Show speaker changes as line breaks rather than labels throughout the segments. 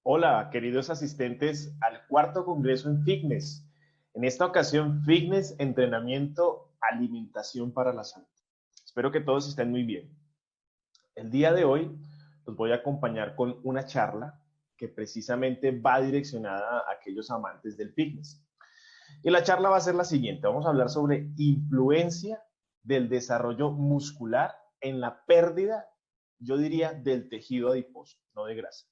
Hola, queridos asistentes al cuarto congreso en Fitness. En esta ocasión, Fitness, entrenamiento, alimentación para la salud. Espero que todos estén muy bien. El día de hoy los voy a acompañar con una charla que precisamente va direccionada a aquellos amantes del fitness. Y la charla va a ser la siguiente. Vamos a hablar sobre influencia del desarrollo muscular en la pérdida, yo diría, del tejido adiposo, no de grasa.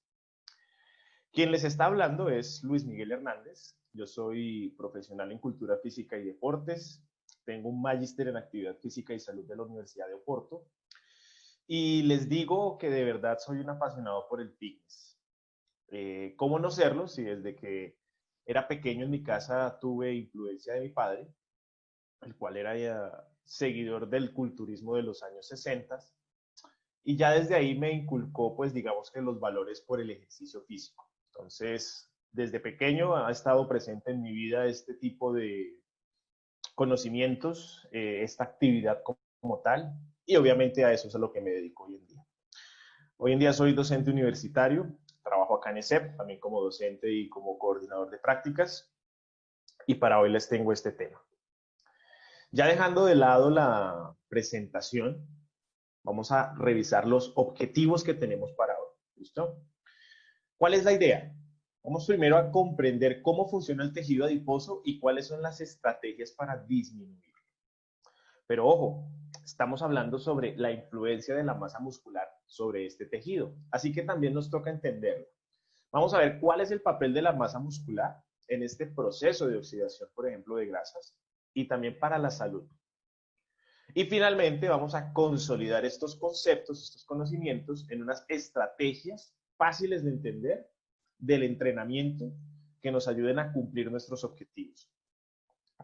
Quien les está hablando es Luis Miguel Hernández. Yo soy profesional en cultura física y deportes. Tengo un magíster en actividad física y salud de la Universidad de Oporto. Y les digo que de verdad soy un apasionado por el fitness. ¿Cómo no serlo? Si desde que era pequeño en mi casa tuve influencia de mi padre, el cual era seguidor del culturismo de los años 60. Y ya desde ahí me inculcó, pues digamos que los valores por el ejercicio físico. Entonces, desde pequeño ha estado presente en mi vida este tipo de conocimientos, esta actividad como tal, y obviamente a eso es a lo que me dedico hoy en día. Hoy en día soy docente universitario, trabajo acá en ESEP, también como docente y como coordinador de prácticas, y para hoy les tengo este tema. Ya dejando de lado la presentación, vamos a revisar los objetivos que tenemos para hoy. ¿Listo? ¿Cuál es la idea? Vamos primero a comprender cómo funciona el tejido adiposo y cuáles son las estrategias para disminuirlo. Pero ojo, estamos hablando sobre la influencia de la masa muscular sobre este tejido, así que también nos toca entenderlo. Vamos a ver cuál es el papel de la masa muscular en este proceso de oxidación, por ejemplo, de grasas, y también para la salud. Y finalmente vamos a consolidar estos conceptos, estos conocimientos en unas estrategias fáciles de entender del entrenamiento que nos ayuden a cumplir nuestros objetivos.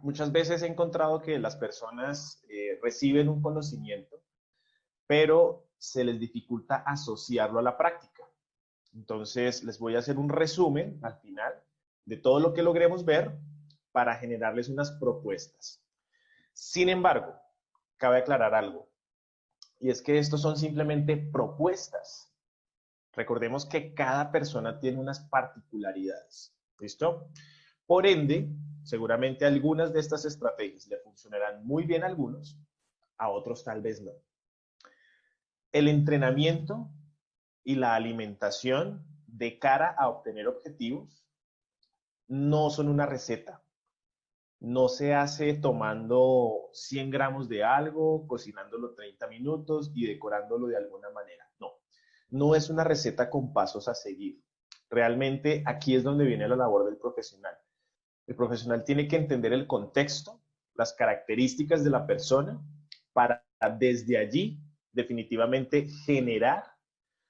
Muchas veces he encontrado que las personas reciben un conocimiento, pero se les dificulta asociarlo a la práctica. Entonces, les voy a hacer un resumen al final de todo lo que logremos ver para generarles unas propuestas. Sin embargo, cabe aclarar algo, y es que estos son simplemente propuestas. Recordemos que cada persona tiene unas particularidades. ¿Listo? Por ende, seguramente algunas de estas estrategias le funcionarán muy bien a algunos, a otros tal vez no. El entrenamiento y la alimentación de cara a obtener objetivos no son una receta. No se hace tomando 100 gramos de algo, cocinándolo 30 minutos y decorándolo de alguna manera. No, no es una receta con pasos a seguir. Realmente aquí es donde viene la labor del profesional. El profesional tiene que entender el contexto, las características de la persona, para desde allí definitivamente generar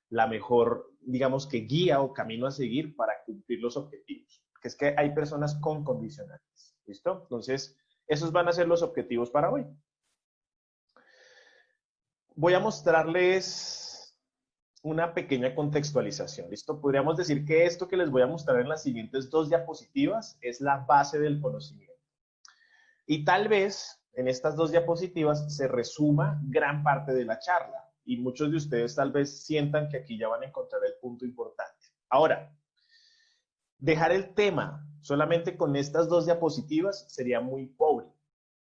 la mejor, digamos que guía o camino a seguir para cumplir los objetivos. Que es que hay personas con condicionantes. ¿Listo? Entonces, esos van a ser los objetivos para hoy. Voy a mostrarles una pequeña contextualización. ¿Listo? Podríamos decir que esto que les voy a mostrar en las siguientes dos diapositivas es la base del conocimiento. Y tal vez en estas dos diapositivas se resuma gran parte de la charla y muchos de ustedes tal vez sientan que aquí ya van a encontrar el punto importante. Ahora, dejar el tema solamente con estas dos diapositivas sería muy pobre,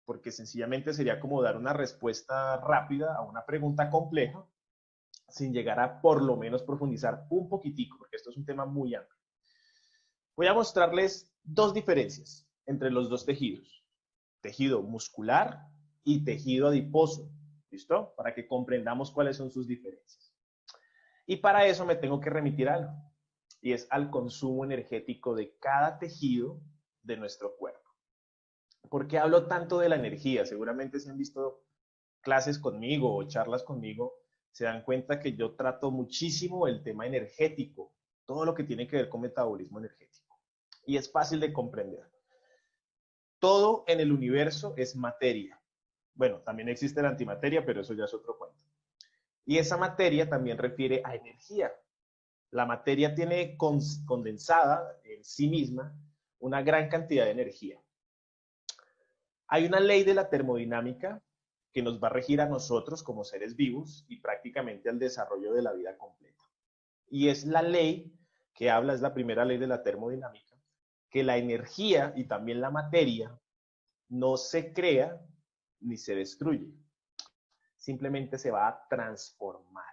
porque sencillamente sería como dar una respuesta rápida a una pregunta compleja sin llegar a por lo menos profundizar un poquitico, porque esto es un tema muy amplio. Voy a mostrarles dos diferencias entre los dos tejidos. Tejido muscular y tejido adiposo. ¿Listo? Para que comprendamos cuáles son sus diferencias. Y para eso me tengo que remitir a algo, y es al consumo energético de cada tejido de nuestro cuerpo. ¿Por qué hablo tanto de la energía? Seguramente si han visto clases conmigo o charlas conmigo, se dan cuenta que yo trato muchísimo el tema energético, todo lo que tiene que ver con metabolismo energético. Y es fácil de comprender. Todo en el universo es materia. Bueno, también existe la antimateria, pero eso ya es otro cuento. Y esa materia también refiere a energía. La materia tiene condensada en sí misma una gran cantidad de energía. Hay una ley de la termodinámica que nos va a regir a nosotros como seres vivos y prácticamente al desarrollo de la vida completa. Y es la ley que habla, es la primera ley de la termodinámica, que la energía y también la materia no se crea ni se destruye, simplemente se va a transformar.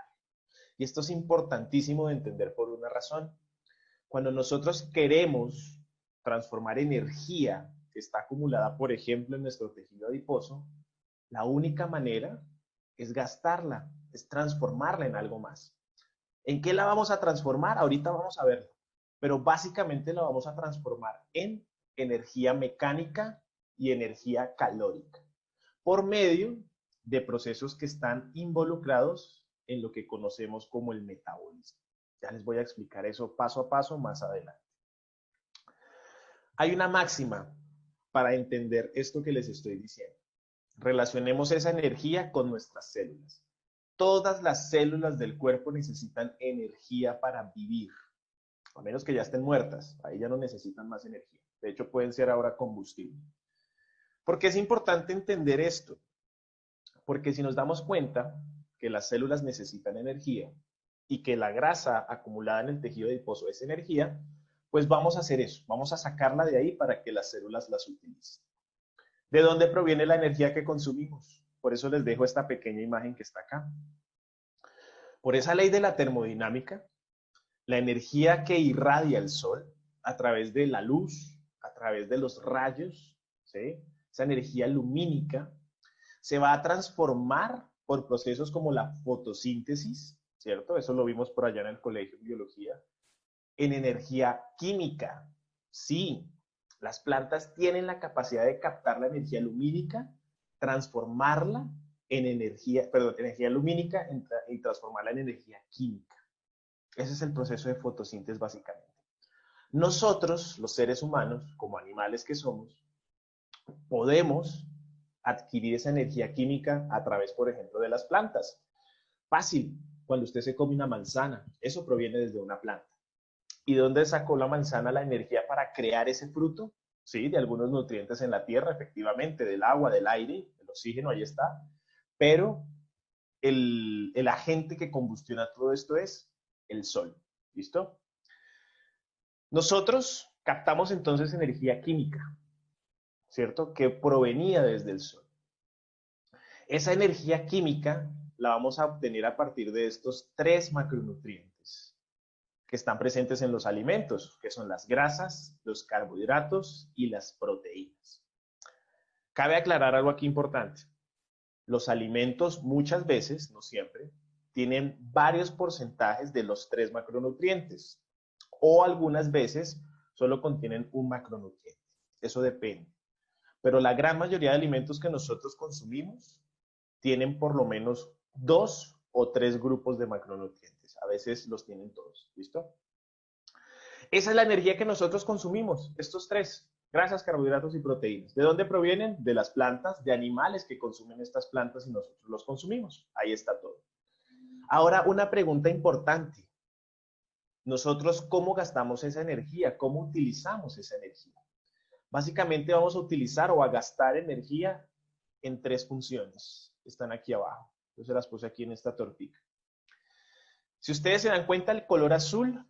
Y esto es importantísimo de entender por una razón. Cuando nosotros queremos transformar energía que está acumulada, por ejemplo, en nuestro tejido adiposo, la única manera es gastarla, es transformarla en algo más. ¿En qué la vamos a transformar? Ahorita vamos a verlo, pero básicamente la vamos a transformar en energía mecánica y energía calórica, por medio de procesos que están involucrados en lo que conocemos como el metabolismo. Ya les voy a explicar eso paso a paso más adelante. Hay una máxima para entender esto que les estoy diciendo. Relacionemos esa energía con nuestras células. Todas las células del cuerpo necesitan energía para vivir, a menos que ya estén muertas. Ahí ya no necesitan más energía. De hecho, pueden ser ahora combustible. ¿Por qué es importante entender esto? Porque si nos damos cuenta que las células necesitan energía y que la grasa acumulada en el tejido adiposo es energía, pues vamos a hacer eso, vamos a sacarla de ahí para que las células las utilicen. ¿De dónde proviene la energía que consumimos? Por eso les dejo esta pequeña imagen que está acá. Por esa ley de la termodinámica, la energía que irradia el sol a través de la luz, a través de los rayos, ¿sí? Esa energía lumínica, se va a transformar por procesos como la fotosíntesis, ¿cierto? Eso lo vimos por allá en el colegio de biología, en energía química. Sí, las plantas tienen la capacidad de captar la energía lumínica, transformarla en energía lumínica y transformarla en energía química. Ese es el proceso de fotosíntesis básicamente. Nosotros, los seres humanos, como animales que somos, podemos adquirir esa energía química a través, por ejemplo, de las plantas. Fácil, cuando usted se come una manzana, eso proviene desde una planta. ¿Y de dónde sacó la manzana la energía para crear ese fruto? Sí, de algunos nutrientes en la tierra, efectivamente, del agua, del aire, del oxígeno, ahí está. Pero el agente que combustiona todo esto es el sol. ¿Listo? Nosotros captamos entonces energía química, ¿cierto? Que provenía desde el sol. Esa energía química la vamos a obtener a partir de estos 3 macronutrientes que están presentes en los alimentos, que son las grasas, los carbohidratos y las proteínas. Cabe aclarar algo aquí importante. Los alimentos muchas veces, no siempre, tienen varios porcentajes de los 3 macronutrientes o algunas veces solo contienen un macronutriente. Eso depende. Pero la gran mayoría de alimentos que nosotros consumimos tienen por lo menos 2 o 3 grupos de macronutrientes. A veces los tienen todos. ¿Listo? Esa es la energía que nosotros consumimos, estos 3. Grasas, carbohidratos y proteínas. ¿De dónde provienen? De las plantas, de animales que consumen estas plantas y nosotros los consumimos. Ahí está todo. Ahora, una pregunta importante. Nosotros, ¿cómo gastamos esa energía? ¿Cómo utilizamos esa energía? Básicamente vamos a utilizar o a gastar energía en 3 funciones. Están aquí abajo. Yo se las puse aquí en esta tortica. Si ustedes se dan cuenta, el color azul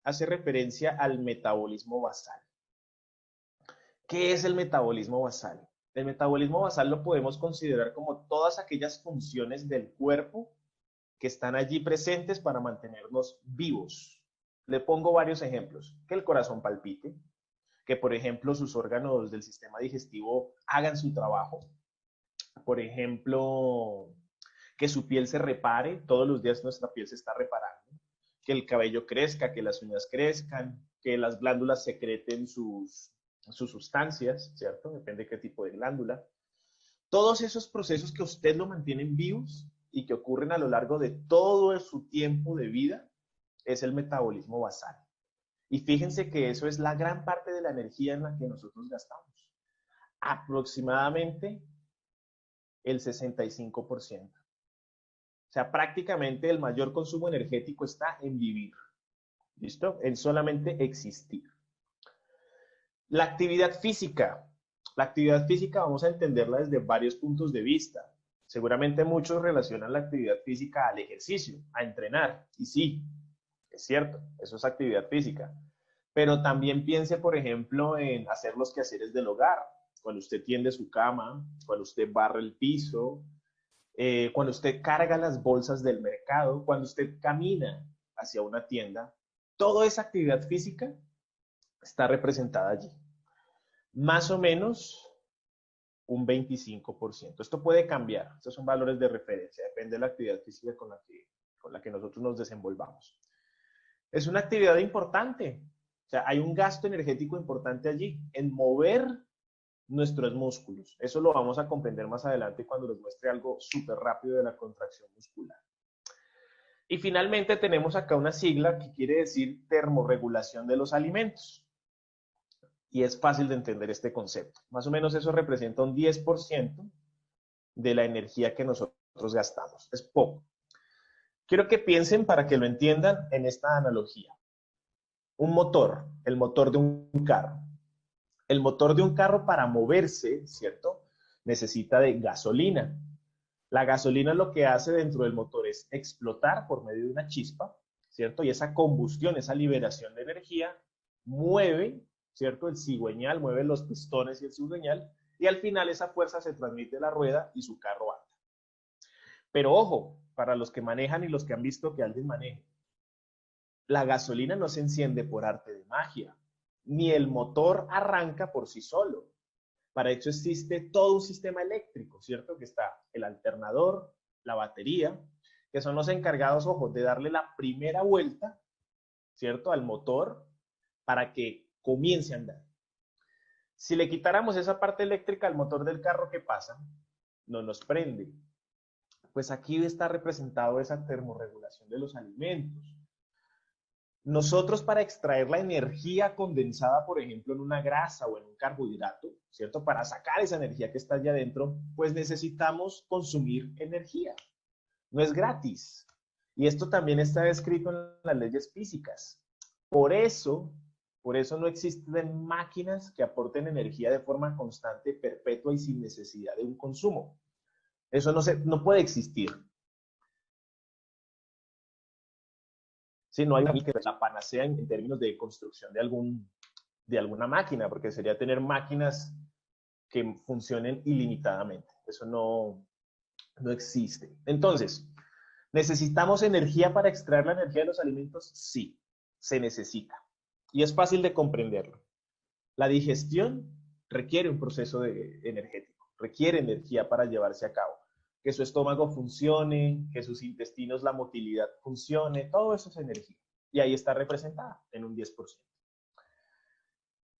hace referencia al metabolismo basal. ¿Qué es el metabolismo basal? El metabolismo basal lo podemos considerar como todas aquellas funciones del cuerpo que están allí presentes para mantenernos vivos. Le pongo varios ejemplos. Que el corazón palpite, que por ejemplo sus órganos del sistema digestivo hagan su trabajo, por ejemplo, que su piel se repare, todos los días nuestra piel se está reparando, que el cabello crezca, que las uñas crezcan, que las glándulas secreten sus sustancias, ¿cierto? Depende de qué tipo de glándula. Todos esos procesos que usted lo mantienen vivos y que ocurren a lo largo de todo su tiempo de vida es el metabolismo basal. Y fíjense que eso es la gran parte de la energía en la que nosotros gastamos. Aproximadamente el 65%. O sea, prácticamente el mayor consumo energético está en vivir. ¿Listo? En solamente existir. La actividad física. La actividad física vamos a entenderla desde varios puntos de vista. Seguramente muchos relacionan la actividad física al ejercicio, a entrenar. Y sí, Es cierto, eso es actividad física. Pero también piense, por ejemplo, en hacer los quehaceres del hogar. Cuando usted tiende su cama, cuando usted barre el piso, cuando usted carga las bolsas del mercado, cuando usted camina hacia una tienda, toda esa actividad física está representada allí. Más o menos un 25%. Esto puede cambiar, estos son valores de referencia, depende de la actividad física con la que nosotros nos desenvolvamos. Es una actividad importante, o sea, hay un gasto energético importante allí en mover nuestros músculos. Eso lo vamos a comprender más adelante cuando les muestre algo súper rápido de la contracción muscular. Y finalmente tenemos acá una sigla que quiere decir termorregulación de los alimentos. Y es fácil de entender este concepto. Más o menos eso representa un 10% de la energía que nosotros gastamos. Es poco. Quiero que piensen, para que lo entiendan, en esta analogía. Un motor, el motor de un carro. El motor de un carro, para moverse, ¿cierto?, necesita de gasolina. La gasolina lo que hace dentro del motor es explotar por medio de una chispa, ¿cierto? Y esa combustión, esa liberación de energía, mueve, ¿cierto?, el cigüeñal, mueve los pistones y el cigüeñal, y al final esa fuerza se transmite a la rueda y su carro anda. Pero ojo, para los que manejan y los que han visto que alguien maneja, la gasolina no se enciende por arte de magia, ni el motor arranca por sí solo. Para eso existe todo un sistema eléctrico, ¿cierto? Que está el alternador, la batería, que son los encargados, ojo, de darle la primera vuelta, ¿cierto?, al motor para que comience a andar. Si le quitáramos esa parte eléctrica al motor del carro, ¿qué pasa? No nos prende. Pues aquí está representado esa termorregulación de los alimentos. Nosotros, para extraer la energía condensada, por ejemplo, en una grasa o en un carbohidrato, ¿cierto?, para sacar esa energía que está allá adentro, pues necesitamos consumir energía. No es gratis. Y esto también está descrito en las leyes físicas. Por eso no existen máquinas que aporten energía de forma constante, perpetua y sin necesidad de un consumo. Eso no puede existir. Sí, no hay la panacea en términos de construcción de alguna máquina, porque sería tener máquinas que funcionen ilimitadamente. Eso no existe. Entonces, ¿necesitamos energía para extraer la energía de los alimentos? Sí, se necesita. Y es fácil de comprenderlo. La digestión requiere un proceso energético, requiere energía para llevarse a cabo. Que su estómago funcione, que sus intestinos, la motilidad funcione, todo eso es energía. Y ahí está representada en un 10%.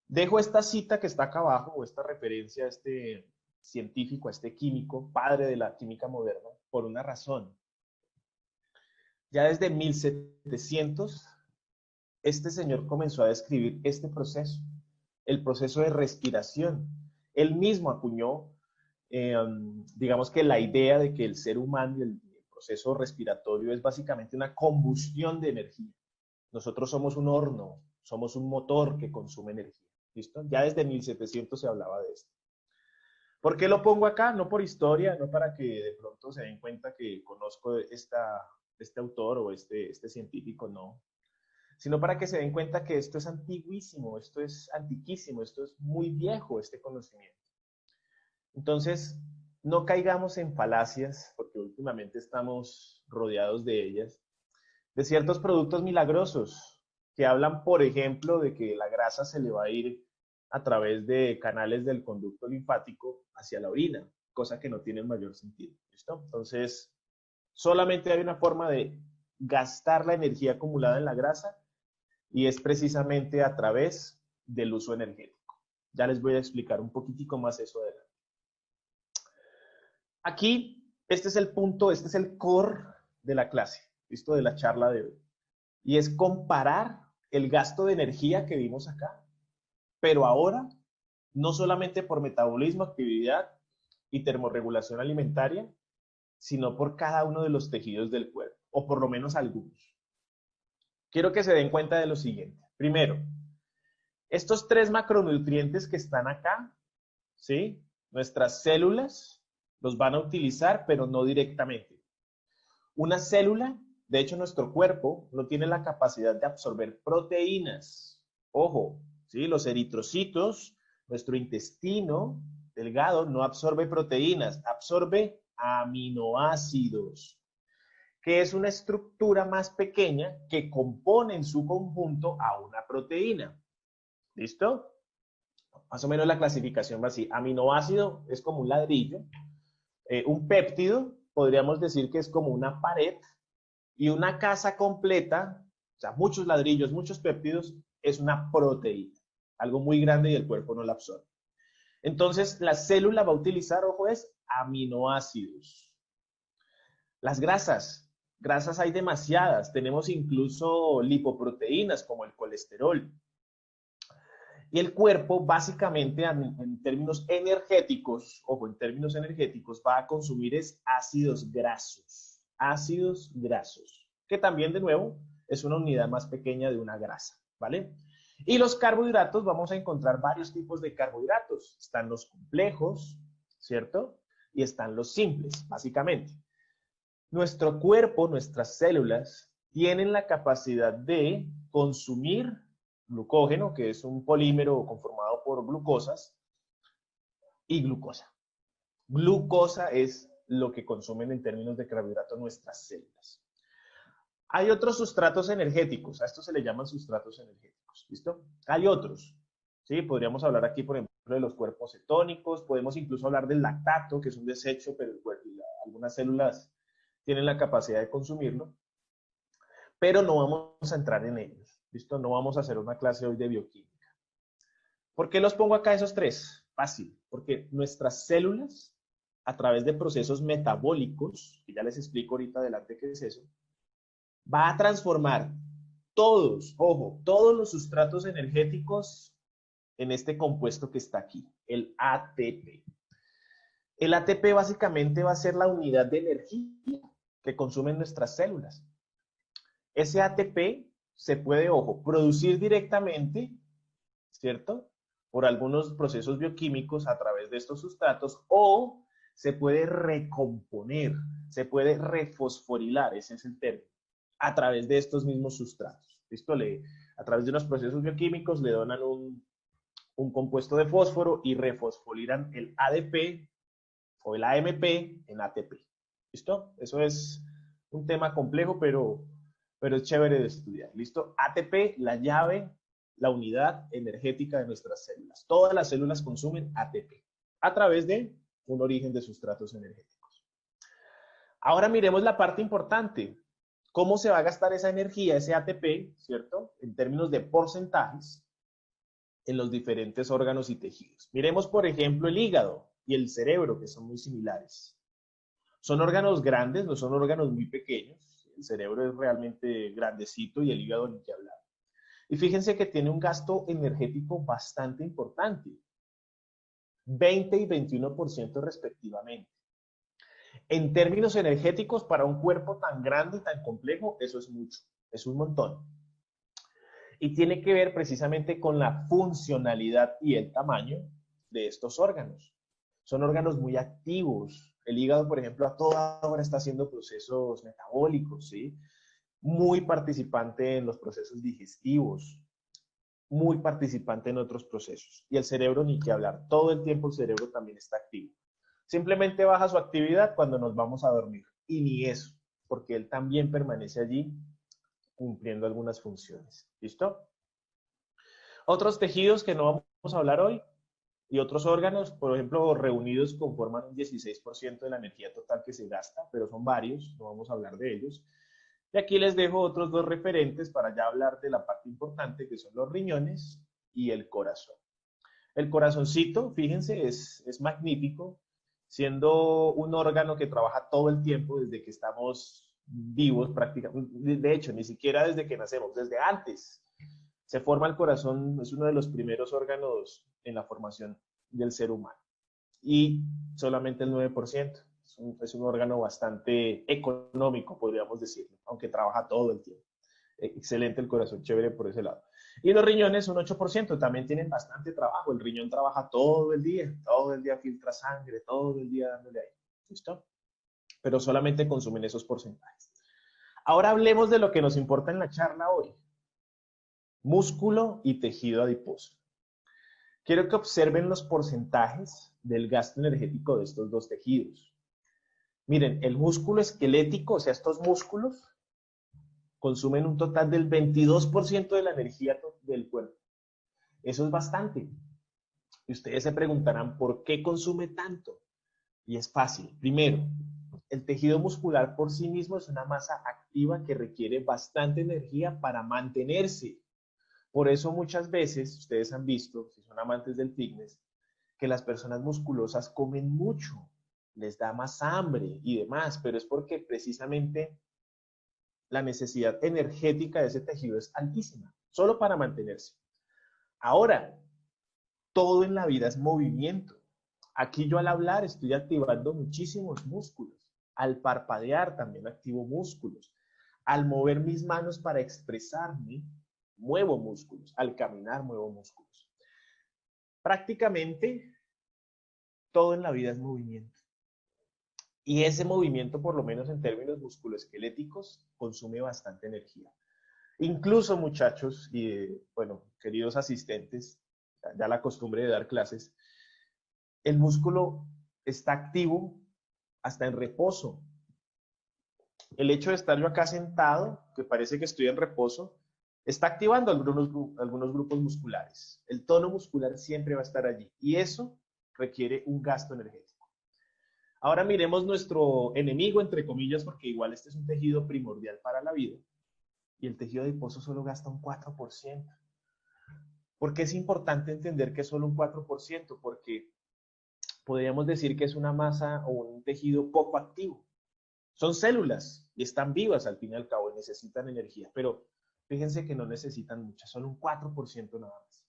Dejo esta cita que está acá abajo, o esta referencia a este científico, a este químico, padre de la química moderna, por una razón. Ya desde 1700, este señor comenzó a describir este proceso, el proceso de respiración. Él mismo acuñó, digamos que la idea de que el ser humano y el proceso respiratorio es básicamente una combustión de energía. Nosotros somos un horno, somos un motor que consume energía. ¿Listo? Ya desde 1700 se hablaba de esto. ¿Por qué lo pongo acá? No por historia, no para que de pronto se den cuenta que conozco este autor o este científico, no. Sino para que se den cuenta que esto es antiguísimo, esto es antiquísimo, esto es muy viejo, este conocimiento. Entonces, no caigamos en falacias, porque últimamente estamos rodeados de ellas, de ciertos productos milagrosos que hablan, por ejemplo, de que la grasa se le va a ir a través de canales del conducto linfático hacia la orina, cosa que no tiene mayor sentido. ¿Listo? Entonces, solamente hay una forma de gastar la energía acumulada en la grasa y es precisamente a través del uso energético. Ya les voy a explicar un poquitico más eso adelante. Aquí, este es el punto, este es el core de la clase, ¿listo? De la charla de hoy. Y es comparar el gasto de energía que vimos acá, pero ahora, no solamente por metabolismo, actividad y termorregulación alimentaria, sino por cada uno de los tejidos del cuerpo, o por lo menos algunos. Quiero que se den cuenta de lo siguiente. Primero, estos 3 macronutrientes que están acá, ¿sí?, nuestras células los van a utilizar, pero no directamente. Una célula De hecho, nuestro cuerpo no tiene la capacidad de absorber proteínas. Ojo, ¿sí? Los eritrocitos, nuestro intestino delgado no absorbe proteínas, absorbe aminoácidos, que es una estructura más pequeña que compone en su conjunto a una proteína. ¿Listo? Más o menos la clasificación va así. Aminoácido es como un ladrillo. Un péptido, podríamos decir que es como una pared. Y una casa completa, o sea, muchos ladrillos, muchos péptidos, es una proteína. Algo muy grande y el cuerpo no la absorbe. Entonces, la célula va a utilizar, ojo, es aminoácidos. Las grasas hay demasiadas. Tenemos incluso lipoproteínas como el colesterol. Y el cuerpo, básicamente, en términos energéticos, ojo, en términos energéticos, va a consumir es ácidos grasos, que también, de nuevo, es una unidad más pequeña de una grasa, ¿vale? Y los carbohidratos, vamos a encontrar varios tipos de carbohidratos. Están los complejos, ¿cierto? Y están los simples, básicamente. Nuestro cuerpo, nuestras células, tienen la capacidad de consumir glucógeno, que es un polímero conformado por glucosas, y glucosa. Glucosa es lo que consumen en términos de carbohidratos nuestras células. Hay otros sustratos energéticos, a estos se le llaman sustratos energéticos, ¿listo? Hay otros, ¿sí? Podríamos hablar aquí, por ejemplo, de los cuerpos cetónicos, podemos incluso hablar del lactato, que es un desecho, pero algunas células tienen la capacidad de consumirlo, pero no vamos a entrar en ellos, ¿listo? No vamos a hacer una clase hoy de bioquímica. ¿Por qué los pongo acá esos tres? Fácil, porque nuestras células, a través de procesos metabólicos, que ya les explico ahorita adelante qué es eso, va a transformar todos, ojo, todos los sustratos energéticos en este compuesto que está aquí, el ATP. El ATP básicamente va a ser la unidad de energía que consumen nuestras células. Ese ATP se puede, ojo, producir directamente, ¿cierto? Por algunos procesos bioquímicos a través de estos sustratos, o se puede recomponer, se puede refosforilar, ese es el término, a través de estos mismos sustratos. ¿Listo? A través de unos procesos bioquímicos le donan un compuesto de fósforo y refosforilan el ADP o el AMP en ATP. ¿Listo? Eso es un tema complejo, pero es chévere de estudiar. ¿Listo? ATP, la llave, la unidad energética de nuestras células. Todas las células consumen ATP a través de un origen de sustratos energéticos. Ahora miremos la parte importante. ¿Cómo se va a gastar esa energía, ese ATP, ¿cierto? En términos de porcentajes en los diferentes órganos y tejidos. Miremos, por ejemplo, el hígado y el cerebro, que son muy similares. Son órganos grandes, no son órganos muy pequeños. El cerebro es realmente grandecito y el hígado ni que hablar. Y fíjense que tiene un gasto energético bastante importante. 20 y 21% respectivamente. En términos energéticos, para un cuerpo tan grande y tan complejo, eso es mucho, es un montón. Y tiene que ver precisamente con la funcionalidad y el tamaño de estos órganos. Son órganos muy activos. El hígado, por ejemplo, a toda hora está haciendo procesos metabólicos, ¿sí? Muy participante en los procesos digestivos, muy participante en otros procesos. Y el cerebro, ni que hablar, todo el tiempo el cerebro también está activo. Simplemente baja su actividad cuando nos vamos a dormir. Y ni eso, porque él también permanece allí cumpliendo algunas funciones. ¿Listo? Otros tejidos que no vamos a hablar hoy y otros órganos, por ejemplo, reunidos conforman un 16% de la energía total que se gasta, pero son varios, no vamos a hablar de ellos. Y aquí les dejo otros dos referentes para ya hablar de la parte importante, que son los riñones y el corazón. El corazoncito, fíjense, es magnífico, siendo un órgano que trabaja todo el tiempo desde que estamos vivos prácticamente. De hecho, ni siquiera desde que nacemos, desde antes. Se forma el corazón, es uno de los primeros órganos en la formación del ser humano. Y solamente el 9%. Es un órgano bastante económico, podríamos decirlo, aunque trabaja todo el tiempo. Excelente el corazón, chévere por ese lado. Y los riñones, un 8%, también tienen bastante trabajo. El riñón trabaja todo el día filtra sangre, todo el día dándole ahí. ¿Listo? Pero solamente consumen esos porcentajes. Ahora hablemos de lo que nos importa en la charla hoy. Músculo y tejido adiposo. Quiero que observen los porcentajes del gasto energético de estos dos tejidos. Miren, el músculo esquelético, o sea, estos músculos, consumen un total del 22% de la energía del cuerpo. Eso es bastante. Y ustedes se preguntarán, ¿por qué consume tanto? Y es fácil. Primero, el tejido muscular por sí mismo es una masa activa que requiere bastante energía para mantenerse. Por eso muchas veces, ustedes han visto, si son amantes del fitness, que las personas musculosas comen mucho, les da más hambre y demás, pero es porque precisamente la necesidad energética de ese tejido es altísima, solo para mantenerse. Ahora, todo en la vida es movimiento. Aquí yo al hablar estoy activando muchísimos músculos. Al parpadear también activo músculos. Al mover mis manos para expresarme, muevo músculos. Al caminar, muevo músculos. Prácticamente todo en la vida es movimiento. Y ese movimiento, por lo menos en términos musculoesqueléticos, consume bastante energía. Incluso, muchachos y, bueno, queridos asistentes, ya la costumbre de dar clases, el músculo está activo hasta en reposo. El hecho de estar yo acá sentado, que parece que estoy en reposo, está activando algunos grupos musculares. El tono muscular siempre va a estar allí y eso requiere un gasto energético. Ahora miremos nuestro enemigo, entre comillas, porque igual este es un tejido primordial para la vida y el tejido adiposo solo gasta un 4%. ¿Por qué es importante entender que es solo un 4%? Porque podríamos decir que es una masa o un tejido poco activo. Son células y están vivas al fin y al cabo y necesitan energía, pero fíjense que no necesitan mucha, solo un 4% nada más.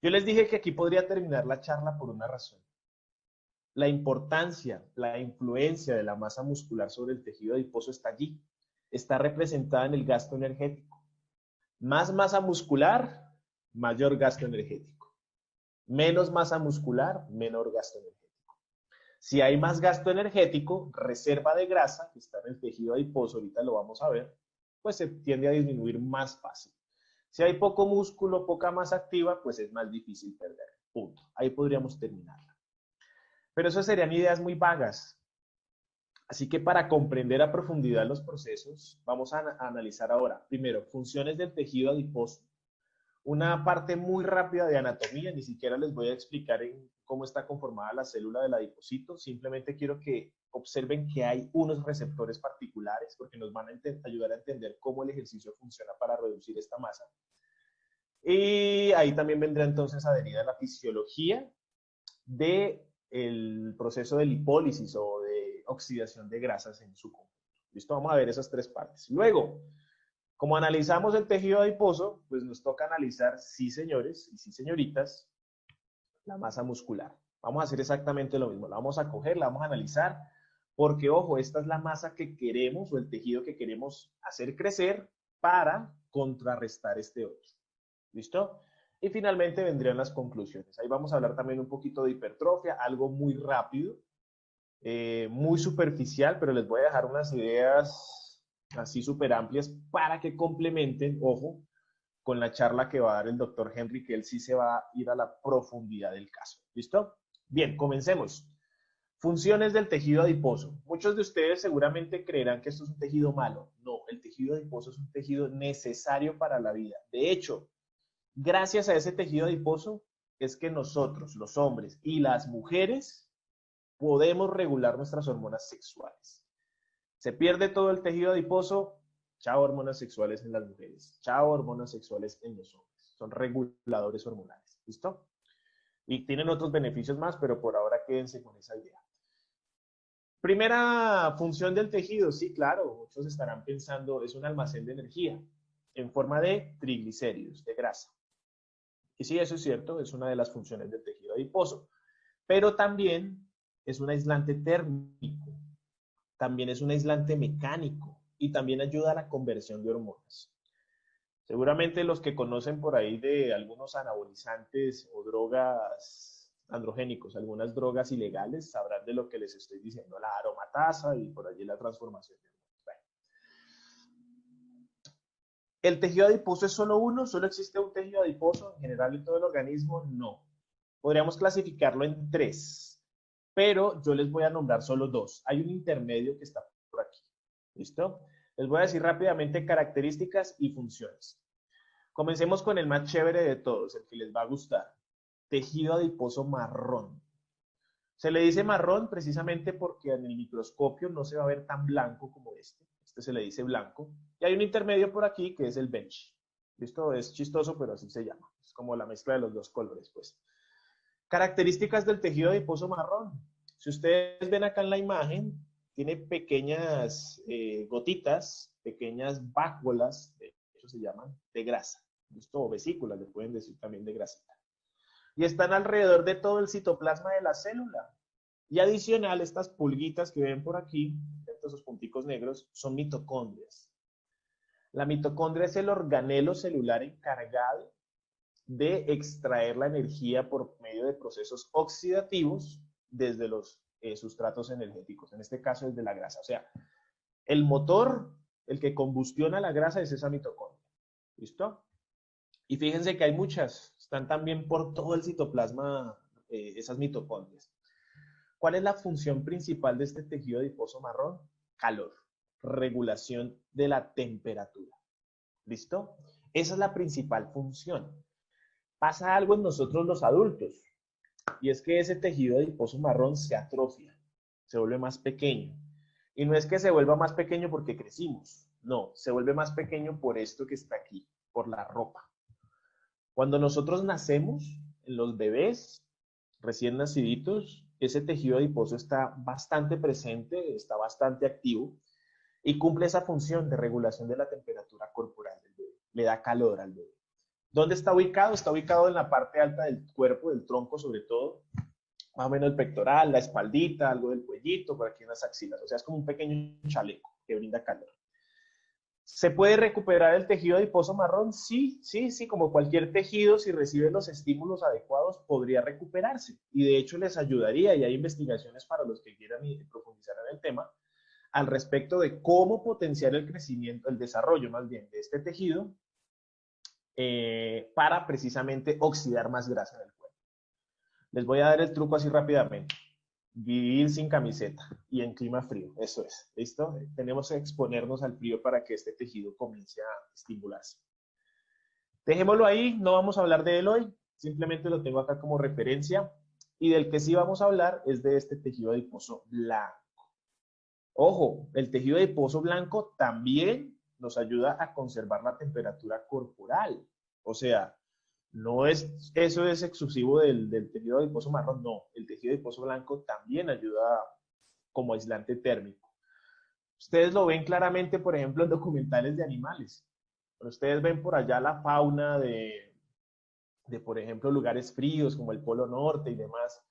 Yo les dije que aquí podría terminar la charla por una razón. La importancia, la influencia de la masa muscular sobre el tejido adiposo está allí. Está representada en el gasto energético. Más masa muscular, mayor gasto energético. Menos masa muscular, menor gasto energético. Si hay más gasto energético, reserva de grasa, que está en el tejido adiposo, ahorita lo vamos a ver, pues se tiende a disminuir más fácil. Si hay poco músculo, poca masa activa, pues es más difícil perder. Punto. Ahí podríamos terminarla. Pero eso serían ideas muy vagas. Así que para comprender a profundidad los procesos, vamos a analizar ahora, primero, funciones del tejido adiposo. Una parte muy rápida de anatomía, ni siquiera les voy a explicar cómo está conformada la célula del adipocito, simplemente quiero que observen que hay unos receptores particulares, porque nos van a ayudar a entender cómo el ejercicio funciona para reducir esta masa. Y ahí también vendrá entonces adherida la fisiología del proceso de lipólisis o de oxidación de grasas en su conjunto. ¿Listo? Vamos a ver esas tres partes. Luego, como analizamos el tejido adiposo, pues nos toca analizar, sí señores y sí señoritas, la masa muscular. Vamos a hacer exactamente lo mismo. La vamos a coger, la vamos a analizar, porque ojo, esta es la masa que queremos o el tejido que queremos hacer crecer para contrarrestar este otro. ¿Listo? Y finalmente vendrían las conclusiones. Ahí vamos a hablar también un poquito de hipertrofia, algo muy rápido, muy superficial, pero les voy a dejar unas ideas así súper amplias para que complementen, ojo, con la charla que va a dar el doctor Henry, que él sí se va a ir a la profundidad del caso. ¿Listo? Bien, comencemos. Funciones del tejido adiposo. Muchos de ustedes seguramente creerán que esto es un tejido malo. No, el tejido adiposo es un tejido necesario para la vida. De hecho, gracias a ese tejido adiposo es que nosotros, los hombres y las mujeres, podemos regular nuestras hormonas sexuales. Se pierde todo el tejido adiposo, chao hormonas sexuales en las mujeres, chao hormonas sexuales en los hombres. Son reguladores hormonales. ¿Listo? Y tienen otros beneficios más, pero por ahora quédense con esa idea. Primera función del tejido, sí, claro, muchos estarán pensando, es un almacén de energía en forma de triglicéridos, de grasa. Y sí, eso es cierto, es una de las funciones del tejido adiposo, pero también es un aislante térmico, también es un aislante mecánico y también ayuda a la conversión de hormonas. Seguramente los que conocen por ahí de algunos anabolizantes o drogas androgénicos, algunas drogas ilegales, sabrán de lo que les estoy diciendo, la aromatasa y por allí la transformación de hormonas. Bueno, ¿El tejido adiposo es solo uno? ¿Solo existe un tejido adiposo en general en todo el organismo? No. Podríamos clasificarlo en tres, pero yo les voy a nombrar solo dos. Hay un intermedio que está por aquí. ¿Listo? Les voy a decir rápidamente características y funciones. Comencemos con el más chévere de todos, el que les va a gustar. Tejido adiposo marrón. Se le dice marrón precisamente porque en el microscopio no se va a ver tan blanco como este. Este se le dice blanco. Y hay un intermedio por aquí que es el bench. Esto es chistoso, pero así se llama. Es como la mezcla de los dos colores, pues. Características del tejido adiposo marrón. Si ustedes ven acá en la imagen, tiene pequeñas gotitas, pequeñas vácuolas, de hecho se llaman, de grasa. Esto, o vesículas, le pueden decir también de grasita. Y están alrededor de todo el citoplasma de la célula. Y adicional, estas pulguitas que ven por aquí, estos punticos negros, son mitocondrias. La mitocondria es el organelo celular encargado de extraer la energía por medio de procesos oxidativos desde los sustratos energéticos, en este caso desde la grasa. O sea, el motor, el que combustiona la grasa es esa mitocondria. ¿Listo? Y fíjense que hay muchas, están también por todo el citoplasma esas mitocondrias. ¿Cuál es la función principal de este tejido adiposo marrón? Calor, regulación de la temperatura. ¿Listo? Esa es la principal función. Pasa algo en nosotros los adultos, y es que ese tejido adiposo marrón se atrofia, se vuelve más pequeño. Y no es que se vuelva más pequeño porque crecimos, no, se vuelve más pequeño por esto que está aquí, por la ropa. Cuando nosotros nacemos, en los bebés recién naciditos, ese tejido adiposo está bastante presente, está bastante activo y cumple esa función de regulación de la temperatura corporal del bebé. Le da calor al bebé. ¿Dónde está ubicado? Está ubicado en la parte alta del cuerpo, del tronco sobre todo, más o menos el pectoral, la espaldita, algo del cuellito, por aquí en las axilas. O sea, es como un pequeño chaleco que brinda calor. ¿Se puede recuperar el tejido adiposo marrón? Sí, sí, sí, como cualquier tejido, si recibe los estímulos adecuados, podría recuperarse. Y de hecho les ayudaría, y hay investigaciones para los que quieran profundizar en el tema, al respecto de cómo potenciar el crecimiento, el desarrollo más bien de este tejido, para precisamente oxidar más grasa en el cuerpo. Les voy a dar el truco así rápidamente. Vivir sin camiseta y en clima frío, eso es, ¿listo? Tenemos que exponernos al frío para que este tejido comience a estimularse. Dejémoslo ahí, no vamos a hablar de él hoy, simplemente lo tengo acá como referencia, y del que sí vamos a hablar es de este tejido adiposo blanco. Ojo, el tejido adiposo blanco también nos ayuda a conservar la temperatura corporal, o sea, no es, eso es exclusivo del tejido adiposo marrón, no. El tejido adiposo blanco también ayuda como aislante térmico. Ustedes lo ven claramente, por ejemplo, en documentales de animales. Pero ustedes ven por allá la fauna por ejemplo, lugares fríos como el Polo Norte y demás.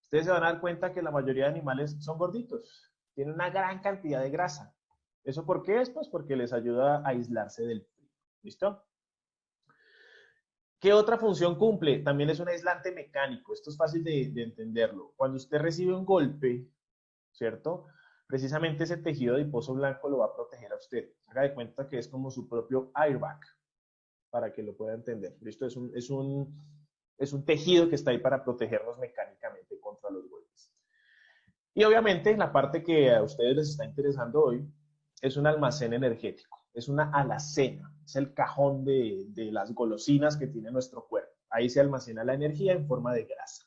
Ustedes se van a dar cuenta que la mayoría de animales son gorditos. Tienen una gran cantidad de grasa. ¿Eso por qué es? Pues porque les ayuda a aislarse del frío. ¿Listo? ¿Qué otra función cumple? También es un aislante mecánico. Esto es fácil de entenderlo. Cuando usted recibe un golpe, ¿cierto? Precisamente ese tejido adiposo blanco lo va a proteger a usted. Haga de cuenta que es como su propio airbag, para que lo pueda entender. ¿Listo? Es un tejido que está ahí para protegernos mecánicamente contra los golpes. Y obviamente la parte que a ustedes les está interesando hoy es un almacén energético, es una alacena, es el cajón de las golosinas que tiene nuestro cuerpo. Ahí se almacena la energía en forma de grasa.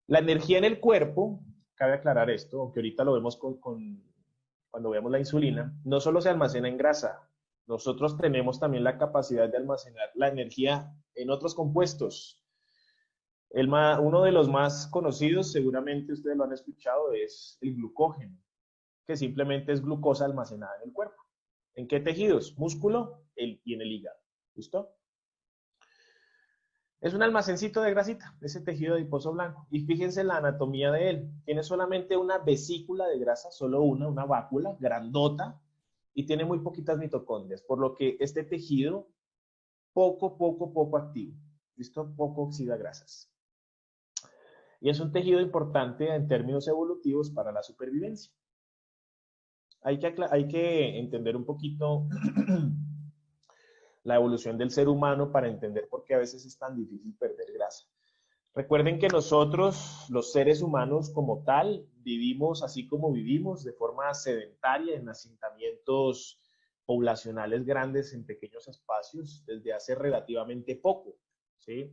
La energía en el cuerpo, cabe aclarar esto, aunque ahorita lo vemos cuando vemos la insulina, no solo se almacena en grasa, nosotros tenemos también la capacidad de almacenar la energía en otros compuestos. Uno de los más conocidos, seguramente ustedes lo han escuchado, es el glucógeno, que simplemente es glucosa almacenada en el cuerpo. ¿En qué tejidos? Músculo y en el hígado. ¿Listo? Es un almacencito de grasita, ese tejido adiposo blanco. Y fíjense la anatomía de él. Tiene solamente una vesícula de grasa, solo una vácula grandota, y tiene muy poquitas mitocondrias, por lo que este tejido poco activo. ¿Listo? Poco oxida grasas. Y es un tejido importante en términos evolutivos para la supervivencia. Hay que entender un poquito la evolución del ser humano para entender por qué a veces es tan difícil perder grasa. Recuerden que nosotros, los seres humanos como tal, vivimos así como vivimos, de forma sedentaria en asentamientos poblacionales grandes en pequeños espacios desde hace relativamente poco, ¿sí?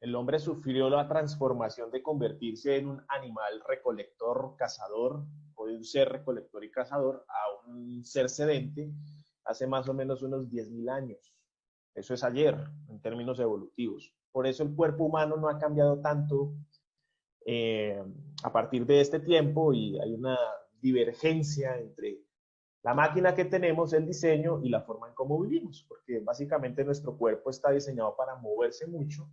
El hombre sufrió la transformación de convertirse en un animal recolector, cazador, o de un ser recolector y cazador a un ser sedente hace más o menos unos 10.000 años. Eso es ayer, en términos evolutivos. Por eso el cuerpo humano no ha cambiado tanto a partir de este tiempo y hay una divergencia entre la máquina que tenemos, el diseño y la forma en cómo vivimos, porque básicamente nuestro cuerpo está diseñado para moverse mucho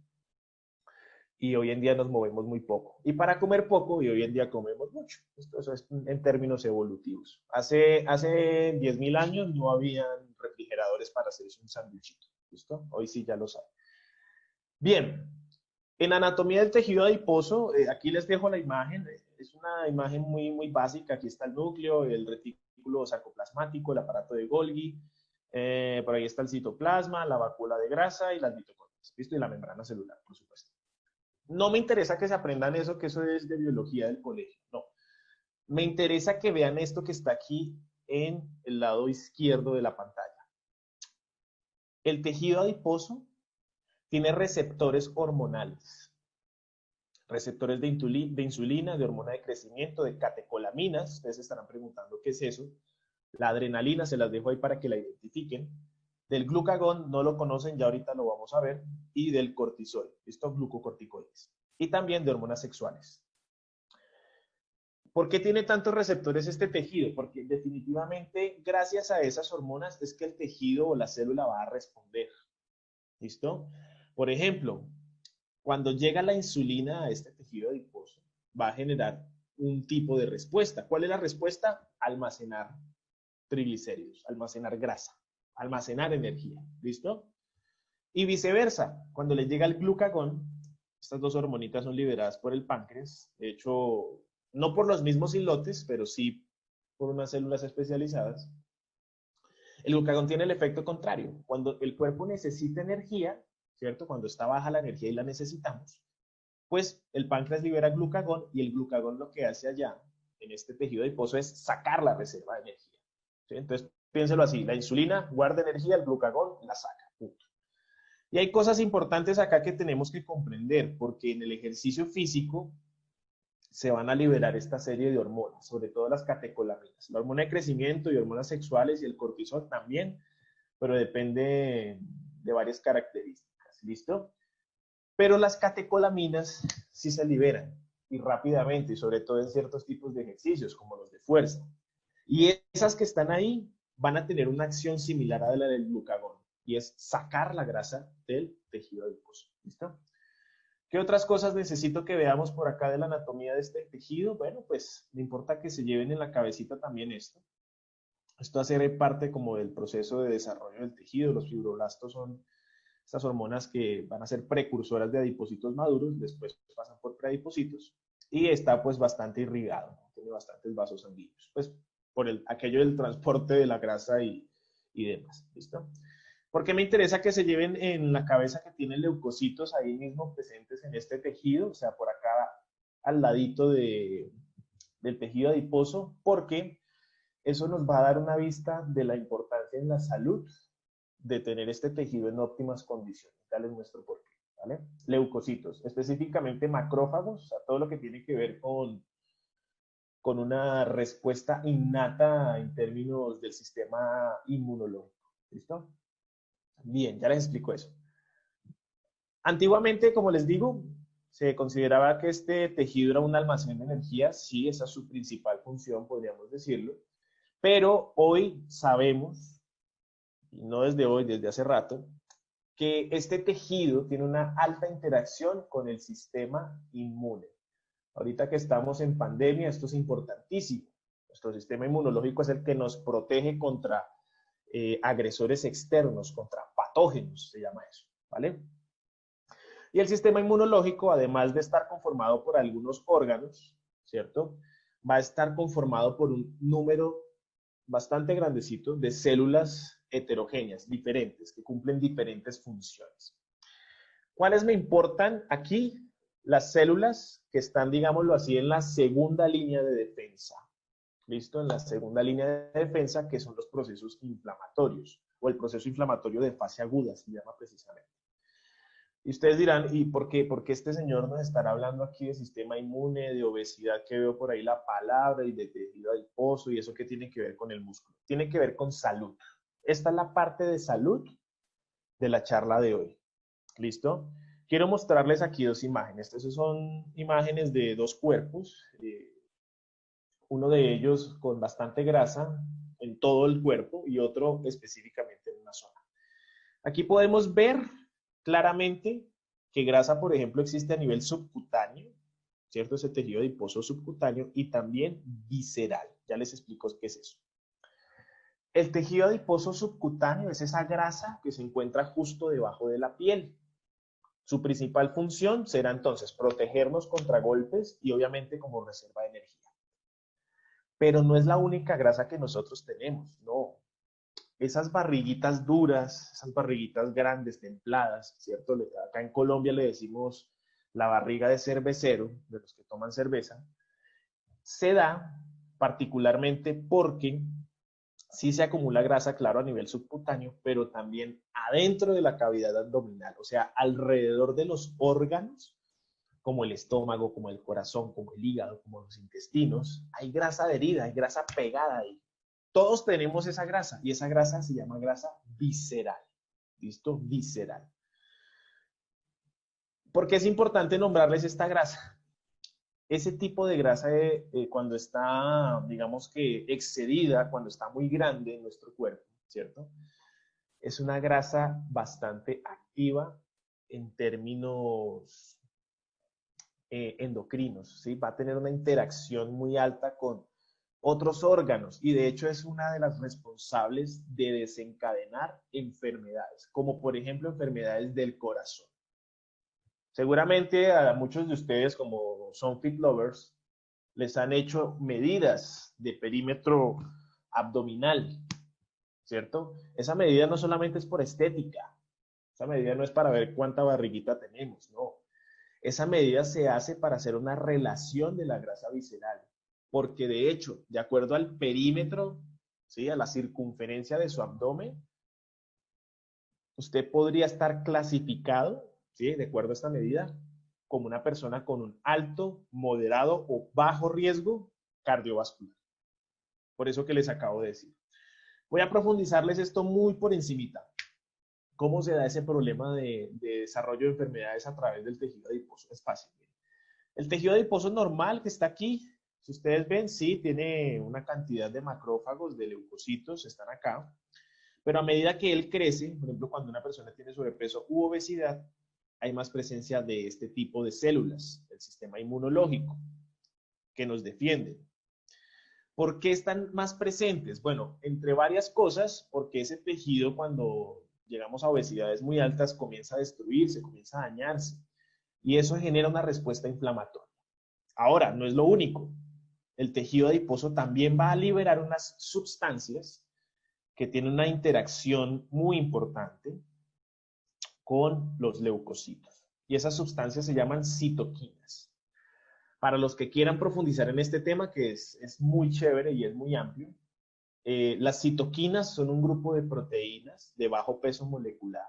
y hoy en día nos movemos muy poco. Y para comer poco y hoy en día comemos mucho. Eso es en términos evolutivos. Hace 10.000 años no habían refrigeradores para hacerse un sándwichito. ¿Listo? Hoy sí ya lo saben. Bien, en anatomía del tejido adiposo, aquí les dejo la imagen. Es una imagen muy básica. Aquí está el núcleo, el retículo sarcoplasmático, el aparato de Golgi. Por ahí está el citoplasma, la vacuola de grasa y las mitocondrias. ¿Listo? Y la membrana celular, por supuesto. No me interesa que se aprendan eso, que eso es de biología del colegio. No. Me interesa que vean esto que está aquí en el lado izquierdo de la pantalla. El tejido adiposo tiene receptores hormonales, receptores de insulina, de hormona de crecimiento, de catecolaminas. Ustedes se estarán preguntando qué es eso. La adrenalina, se las dejo ahí para que la identifiquen. Del glucagón, no lo conocen, ya ahorita lo vamos a ver. Y del cortisol, estos glucocorticoides. Y también de hormonas sexuales. ¿Por qué tiene tantos receptores este tejido? Porque definitivamente, gracias a esas hormonas, es que el tejido o la célula va a responder. ¿Listo? Por ejemplo, cuando llega la insulina a este tejido adiposo, va a generar un tipo de respuesta. ¿Cuál es la respuesta? Almacenar triglicéridos, almacenar grasa, almacenar energía. ¿Listo? Y viceversa, cuando le llega el glucagón, estas dos hormonitas son liberadas por el páncreas, de hecho, no por los mismos islotes, pero sí por unas células especializadas. El glucagón tiene el efecto contrario. Cuando el cuerpo necesita energía, ¿cierto? Cuando está baja la energía y la necesitamos, pues el páncreas libera glucagón y el glucagón lo que hace allá, en este tejido adiposo, es sacar la reserva de energía. ¿Sí? Entonces, piénselo así, la insulina guarda energía, el glucagón la saca. Punto. Y hay cosas importantes acá que tenemos que comprender, porque en el ejercicio físico se van a liberar esta serie de hormonas, sobre todo las catecolaminas, la hormona de crecimiento y hormonas sexuales y el cortisol también, pero depende de varias características, ¿listo? Pero las catecolaminas sí se liberan y rápidamente, y sobre todo en ciertos tipos de ejercicios, como los de fuerza. Y esas que están ahí van a tener una acción similar a la del glucagón, y es sacar la grasa del tejido adiposo, ¿listo? ¿Qué otras cosas necesito que veamos por acá de la anatomía de este tejido? Bueno, pues me importa que se lleven en la cabecita también esto. Esto hace parte como del proceso de desarrollo del tejido. Los fibroblastos son estas hormonas que van a ser precursoras de adipocitos maduros, después pasan por preadipocitos y está pues bastante irrigado, ¿no? Tiene bastantes vasos sanguíneos, pues por aquello del transporte de la grasa y demás, ¿listo? ¿Por qué me interesa que se lleven en la cabeza que tienen leucocitos ahí mismo presentes en este tejido? O sea, por acá al ladito del tejido adiposo, porque eso nos va a dar una vista de la importancia en la salud de tener este tejido en óptimas condiciones. Ya les muestro por qué, ¿vale? Leucocitos, específicamente macrófagos, o sea, todo lo que tiene que ver con una respuesta innata en términos del sistema inmunológico. ¿Listo? Bien, ya les explico eso. Antiguamente, como les digo, se consideraba que este tejido era un almacén de energía. Sí, esa es su principal función, podríamos decirlo. Pero hoy sabemos, y no desde hoy, desde hace rato, que este tejido tiene una alta interacción con el sistema inmune. Ahorita que estamos en pandemia, esto es importantísimo. Nuestro sistema inmunológico es el que nos protege contra agresores externos, contra patógenos, se llama eso, ¿vale? Y el sistema inmunológico, además de estar conformado por algunos órganos, ¿cierto? Va a estar conformado por un número bastante grandecito de células heterogéneas, diferentes, que cumplen diferentes funciones. ¿Cuáles me importan aquí? Las células que están, digámoslo así, en la segunda línea de defensa. ¿Listo? En la segunda línea de defensa, que son los procesos inflamatorios, o el proceso inflamatorio de fase aguda, se llama precisamente. Y ustedes dirán, ¿y por qué este señor nos estará hablando aquí de sistema inmune, de obesidad, que veo por ahí la palabra, y de tejido adiposo, y eso qué tiene que ver con el músculo? Tiene que ver con salud. Esta es la parte de salud de la charla de hoy. ¿Listo? Quiero mostrarles aquí dos imágenes. Estas son imágenes de dos cuerpos. Uno de ellos con bastante grasa en todo el cuerpo y otro específicamente en una zona. Aquí podemos ver claramente que grasa, por ejemplo, existe a nivel subcutáneo, ¿cierto? Ese tejido adiposo subcutáneo y también visceral. Ya les explico qué es eso. El tejido adiposo subcutáneo es esa grasa que se encuentra justo debajo de la piel. Su principal función será entonces protegernos contra golpes y obviamente como reserva de energía. Pero no es la única grasa que nosotros tenemos, no. Esas barriguitas duras, esas barriguitas grandes, templadas, ¿cierto? Acá en Colombia le decimos la barriga de cervecero, de los que toman cerveza, se da particularmente porque sí se acumula grasa, claro, a nivel subcutáneo, pero también adentro de la cavidad abdominal, o sea, alrededor de los órganos, como el estómago, como el corazón, como el hígado, como los intestinos, hay grasa adherida, hay grasa pegada ahí. Todos tenemos esa grasa y esa grasa se llama grasa visceral. ¿Listo? Visceral. ¿Por qué es importante nombrarles esta grasa? Ese tipo de grasa cuando está, digamos que excedida, cuando está muy grande en nuestro cuerpo, ¿cierto? Es una grasa bastante activa en términos endocrinos, ¿sí? Va a tener una interacción muy alta con otros órganos y de hecho es una de las responsables de desencadenar enfermedades, como por ejemplo enfermedades del corazón. Seguramente a muchos de ustedes, como son fit lovers, les han hecho medidas de perímetro abdominal, ¿cierto? Esa medida no solamente es por estética, esa medida no es para ver cuánta barriguita tenemos, no. Esa medida se hace para hacer una relación de la grasa visceral, porque de hecho, de acuerdo al perímetro, ¿sí? A la circunferencia de su abdomen, usted podría estar clasificado, ¿sí? De acuerdo a esta medida, como una persona con un alto, moderado o bajo riesgo cardiovascular. Por eso que les acabo de decir. Voy a profundizarles esto muy por encimita. ¿Cómo se da ese problema de desarrollo de enfermedades a través del tejido adiposo? Es fácil. El tejido adiposo normal que está aquí, si ustedes ven, sí, tiene una cantidad de macrófagos, de leucocitos, están acá. Pero a medida que él crece, por ejemplo, cuando una persona tiene sobrepeso u obesidad, hay más presencia de este tipo de células, el sistema inmunológico, que nos defienden. ¿Por qué están más presentes? Bueno, entre varias cosas, porque ese tejido cuando llegamos a obesidades muy altas comienza a destruirse, comienza a dañarse, y eso genera una respuesta inflamatoria. Ahora, no es lo único. El tejido adiposo también va a liberar unas sustancias que tienen una interacción muy importante con los leucocitos. Y esas sustancias se llaman citoquinas. Para los que quieran profundizar en este tema, que es muy chévere y es muy amplio, las citoquinas son un grupo de proteínas de bajo peso molecular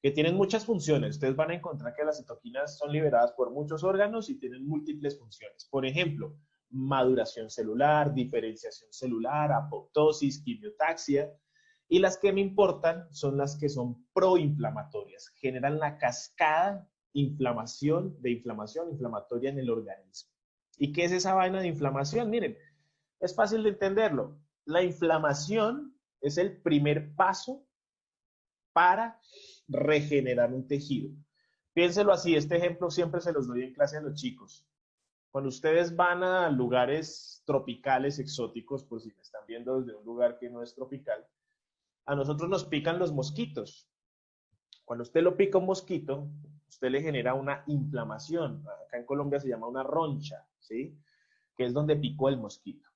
que tienen muchas funciones. Ustedes van a encontrar que las citoquinas son liberadas por muchos órganos y tienen múltiples funciones. Por ejemplo, maduración celular, diferenciación celular, apoptosis, quimiotaxia. Y las que me importan son las que son proinflamatorias. Generan la cascada inflamación inflamatoria en el organismo. ¿Y qué es esa vaina de inflamación? Miren, es fácil de entenderlo. La inflamación es el primer paso para regenerar un tejido. Piénselo así, este ejemplo siempre se los doy en clase a los chicos. Cuando ustedes van a lugares tropicales, exóticos, por si me están viendo desde un lugar que no es tropical, a nosotros nos pican los mosquitos. Cuando usted lo pica un mosquito, usted le genera una inflamación. Acá en Colombia se llama una roncha, ¿sí? Que es donde picó el mosquito.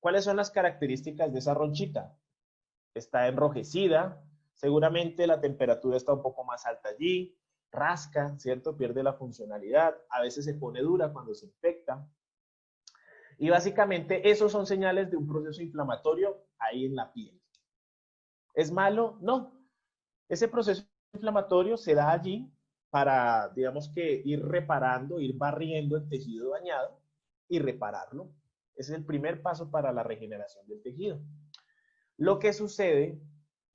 ¿Cuáles son las características de esa ronchita? Está enrojecida, seguramente la temperatura está un poco más alta allí, rasca, ¿cierto? Pierde la funcionalidad, a veces se pone dura cuando se infecta. Y básicamente esos son señales de un proceso inflamatorio ahí en la piel. ¿Es malo? No. Ese proceso inflamatorio se da allí para, digamos que, ir reparando, ir barriendo el tejido dañado y repararlo. Ese es el primer paso para la regeneración del tejido. Lo que sucede,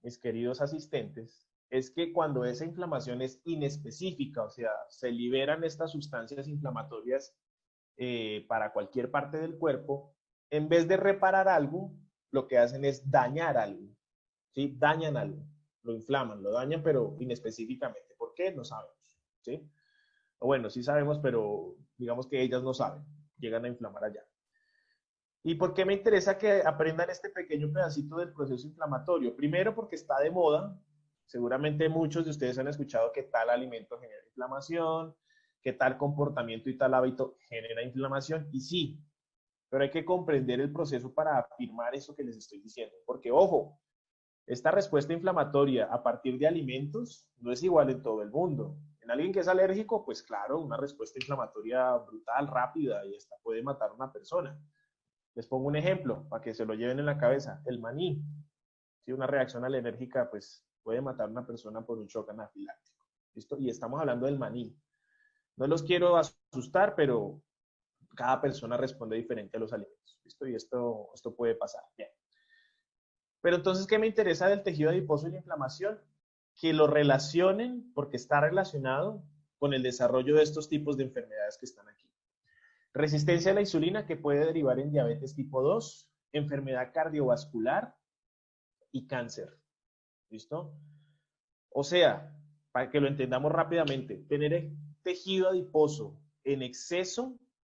mis queridos asistentes, es que cuando esa inflamación es inespecífica, o sea, se liberan estas sustancias inflamatorias para cualquier parte del cuerpo, en vez de reparar algo, lo que hacen es dañar algo, ¿sí? Dañan algo, lo inflaman, lo dañan, pero inespecíficamente. ¿Por qué? No sabemos, ¿sí? O bueno, sí sabemos, pero digamos que ellas no saben, llegan a inflamar allá. ¿Y por qué me interesa que aprendan este pequeño pedacito del proceso inflamatorio? Primero, porque está de moda. Seguramente muchos de ustedes han escuchado que tal alimento genera inflamación, que tal comportamiento y tal hábito genera inflamación. Y sí, pero hay que comprender el proceso para afirmar eso que les estoy diciendo. Porque, ojo, esta respuesta inflamatoria a partir de alimentos no es igual en todo el mundo. En alguien que es alérgico, pues claro, una respuesta inflamatoria brutal, rápida y hasta puede matar a una persona. Les pongo un ejemplo para que se lo lleven en la cabeza. El maní. Si una reacción alérgica, pues puede matar a una persona por un shock anafiláctico. ¿Listo? Y estamos hablando del maní. No los quiero asustar, pero cada persona responde diferente a los alimentos. ¿Listo? Y esto puede pasar. Bien. Pero entonces, ¿qué me interesa del tejido adiposo y la inflamación? Que lo relacionen, porque está relacionado con el desarrollo de estos tipos de enfermedades que están aquí. Resistencia a la insulina que puede derivar en diabetes tipo 2, enfermedad cardiovascular y cáncer. ¿Listo? O sea, para que lo entendamos rápidamente, tener tejido adiposo en exceso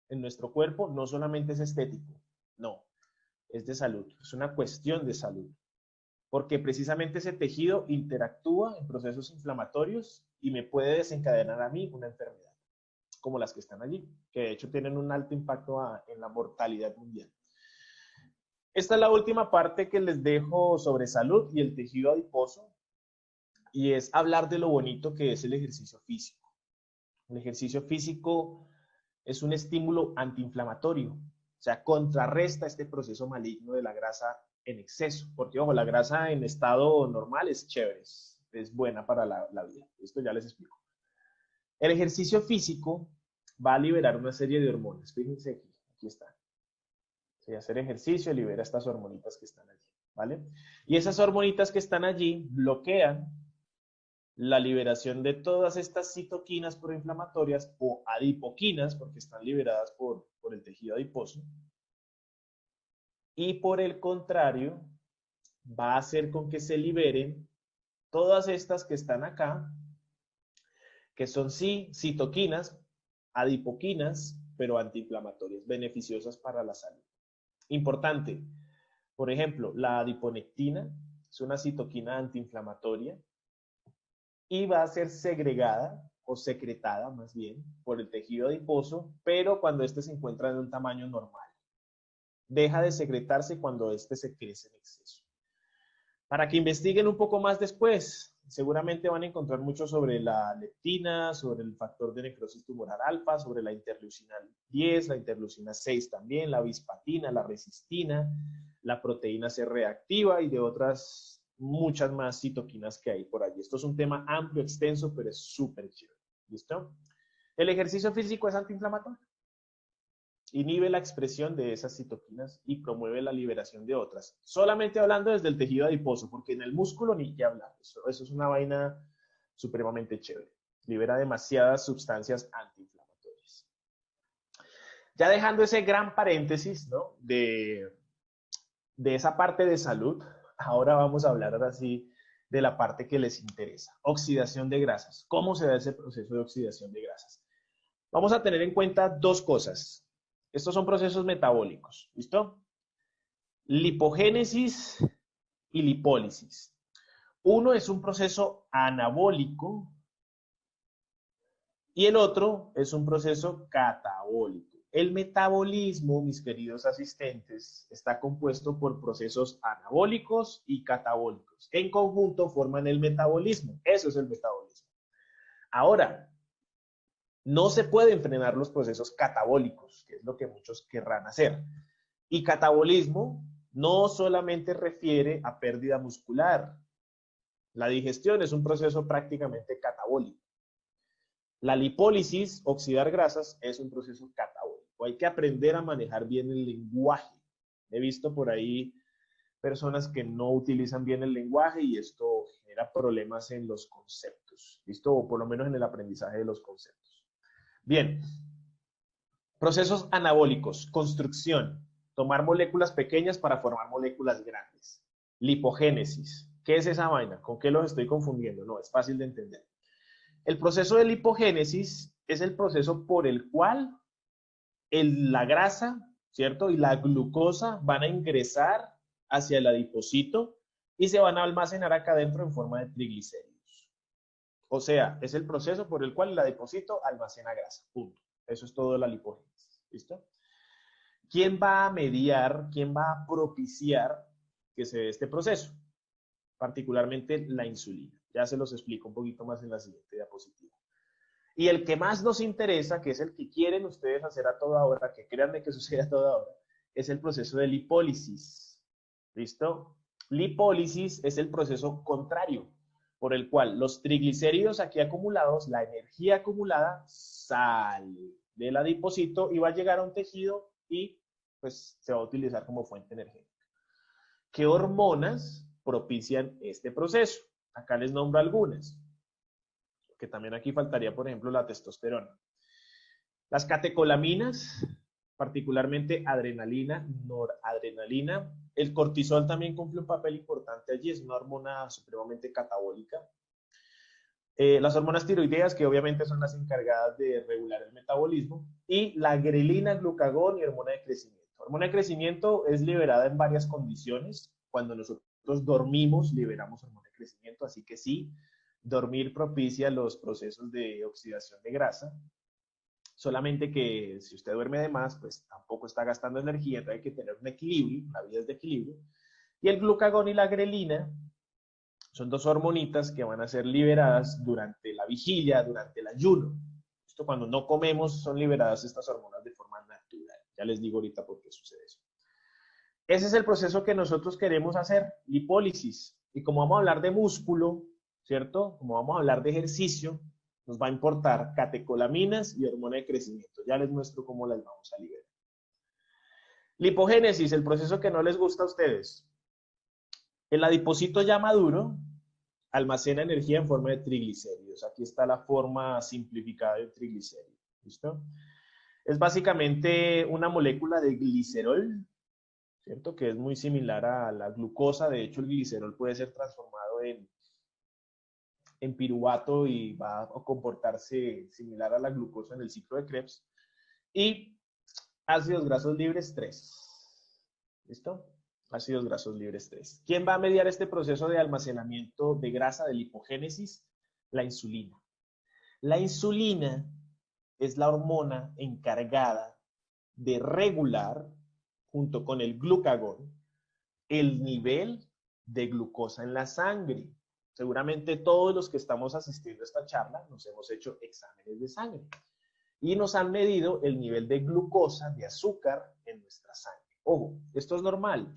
en nuestro cuerpo no solamente es estético, no, es de salud, es una cuestión de salud. Porque precisamente ese tejido interactúa en procesos inflamatorios y me puede desencadenar a mí una enfermedad, como las que están allí, que de hecho tienen un alto impacto en la mortalidad mundial. Esta es la última parte que les dejo sobre salud y el tejido adiposo, y es hablar de lo bonito que es el ejercicio físico. El ejercicio físico es un estímulo antiinflamatorio, o sea, contrarresta este proceso maligno de la grasa en exceso, porque ojo, la grasa en estado normal es chévere, es buena para la vida. Esto ya les explico. El ejercicio físico va a liberar una serie de hormonas. Fíjense aquí está. Si hacer ejercicio libera estas hormonitas que están allí, ¿vale? Y esas hormonitas que están allí bloquean la liberación de todas estas citoquinas proinflamatorias o adipoquinas, porque están liberadas por el tejido adiposo. Y por el contrario, va a hacer con que se liberen todas estas que están acá, que son sí citoquinas, adipoquinas, pero antiinflamatorias, beneficiosas para la salud. Importante, por ejemplo, la adiponectina es una citoquina antiinflamatoria y va a ser segregada o secretada más bien por el tejido adiposo, pero cuando éste se encuentra en un tamaño normal. Deja de secretarse cuando éste se crece en exceso. Para que investiguen un poco más después, seguramente van a encontrar mucho sobre la leptina, sobre el factor de necrosis tumoral alfa, sobre la interleucina 10, la interleucina 6 también, la bispatina, la resistina, la proteína C reactiva y de otras muchas más citoquinas que hay por allí. Esto es un tema amplio, extenso, pero es súper chévere. ¿Listo? El ejercicio físico es antiinflamatorio. Inhibe la expresión de esas citoquinas y promueve la liberación de otras. Solamente hablando desde el tejido adiposo, porque en el músculo ni que hablar. Eso es una vaina supremamente chévere. Libera demasiadas sustancias antiinflamatorias. Ya dejando ese gran paréntesis, ¿no? de esa parte de salud, ahora vamos a hablar ahora sí de la parte que les interesa. Oxidación de grasas. ¿Cómo se da ese proceso de oxidación de grasas? Vamos a tener en cuenta dos cosas. Estos son procesos metabólicos, ¿listo? Lipogénesis y lipólisis. Uno es un proceso anabólico y el otro es un proceso catabólico. El metabolismo, mis queridos asistentes, está compuesto por procesos anabólicos y catabólicos, que en conjunto forman el metabolismo. Eso es el metabolismo. Ahora, no se pueden frenar los procesos catabólicos, que es lo que muchos querrán hacer. Y catabolismo no solamente refiere a pérdida muscular. La digestión es un proceso prácticamente catabólico. La lipólisis, oxidar grasas, es un proceso catabólico. Hay que aprender a manejar bien el lenguaje. He visto por ahí personas que no utilizan bien el lenguaje y esto genera problemas en los conceptos, ¿listo? O por lo menos en el aprendizaje de los conceptos. Bien, procesos anabólicos, construcción, tomar moléculas pequeñas para formar moléculas grandes. Lipogénesis, ¿qué es esa vaina? ¿Con qué los estoy confundiendo? No, es fácil de entender. El proceso de lipogénesis es el proceso por el cual la grasa, ¿cierto? Y la glucosa van a ingresar hacia el adipocito y se van a almacenar acá adentro en forma de triglicéridos. O sea, es el proceso por el cual el adipocito almacena grasa. Punto. Eso es todo la lipogénesis. ¿Listo? ¿Quién va a mediar, quién va a propiciar que se dé este proceso? Particularmente la insulina. Ya se los explico un poquito más en la siguiente diapositiva. Y el que más nos interesa, que es el que quieren ustedes hacer a toda hora, que créanme que sucede a toda hora, es el proceso de lipólisis. ¿Listo? Lipólisis es el proceso contrario, por el cual los triglicéridos aquí acumulados, la energía acumulada, sale del adipocito y va a llegar a un tejido y pues se va a utilizar como fuente energética. ¿Qué hormonas propician este proceso? Acá les nombro algunas, que también aquí faltaría, por ejemplo, la testosterona. Las catecolaminas, particularmente adrenalina, noradrenalina. El cortisol también cumple un papel importante allí, es una hormona supremamente catabólica. Las hormonas tiroideas, que obviamente son las encargadas de regular el metabolismo, y la grelina, glucagón y hormona de crecimiento. Hormona de crecimiento es liberada en varias condiciones. Cuando nosotros dormimos, liberamos hormona de crecimiento, así que sí, dormir propicia los procesos de oxidación de grasa. Solamente que si usted duerme de más, pues tampoco está gastando energía, entonces hay que tener un equilibrio, la vida es de equilibrio. Y el glucagón y la grelina son dos hormonitas que van a ser liberadas durante la vigilia, durante el ayuno. Esto cuando no comemos son liberadas estas hormonas de forma natural. Ya les digo ahorita por qué sucede eso. Ese es el proceso que nosotros queremos hacer, lipólisis. Y como vamos a hablar de músculo, ¿cierto? Como vamos a hablar de ejercicio, nos va a importar catecolaminas y hormona de crecimiento. Ya les muestro cómo las vamos a liberar. Lipogénesis, el proceso que no les gusta a ustedes. El adipocito ya maduro almacena energía en forma de triglicéridos. Aquí está la forma simplificada del triglicérido. ¿Listo? Es básicamente una molécula de glicerol, ¿cierto? Que es muy similar a la glucosa. De hecho, el glicerol puede ser transformado en piruvato y va a comportarse similar a la glucosa en el ciclo de Krebs. Y ácidos grasos libres 3. ¿Listo? Ácidos grasos libres 3. ¿Quién va a mediar este proceso de almacenamiento de grasa de lipogénesis? La insulina. La insulina es la hormona encargada de regular, junto con el glucagón, el nivel de glucosa en la sangre. Seguramente todos los que estamos asistiendo a esta charla nos hemos hecho exámenes de sangre y nos han medido el nivel de glucosa, de azúcar en nuestra sangre. Ojo, esto es normal.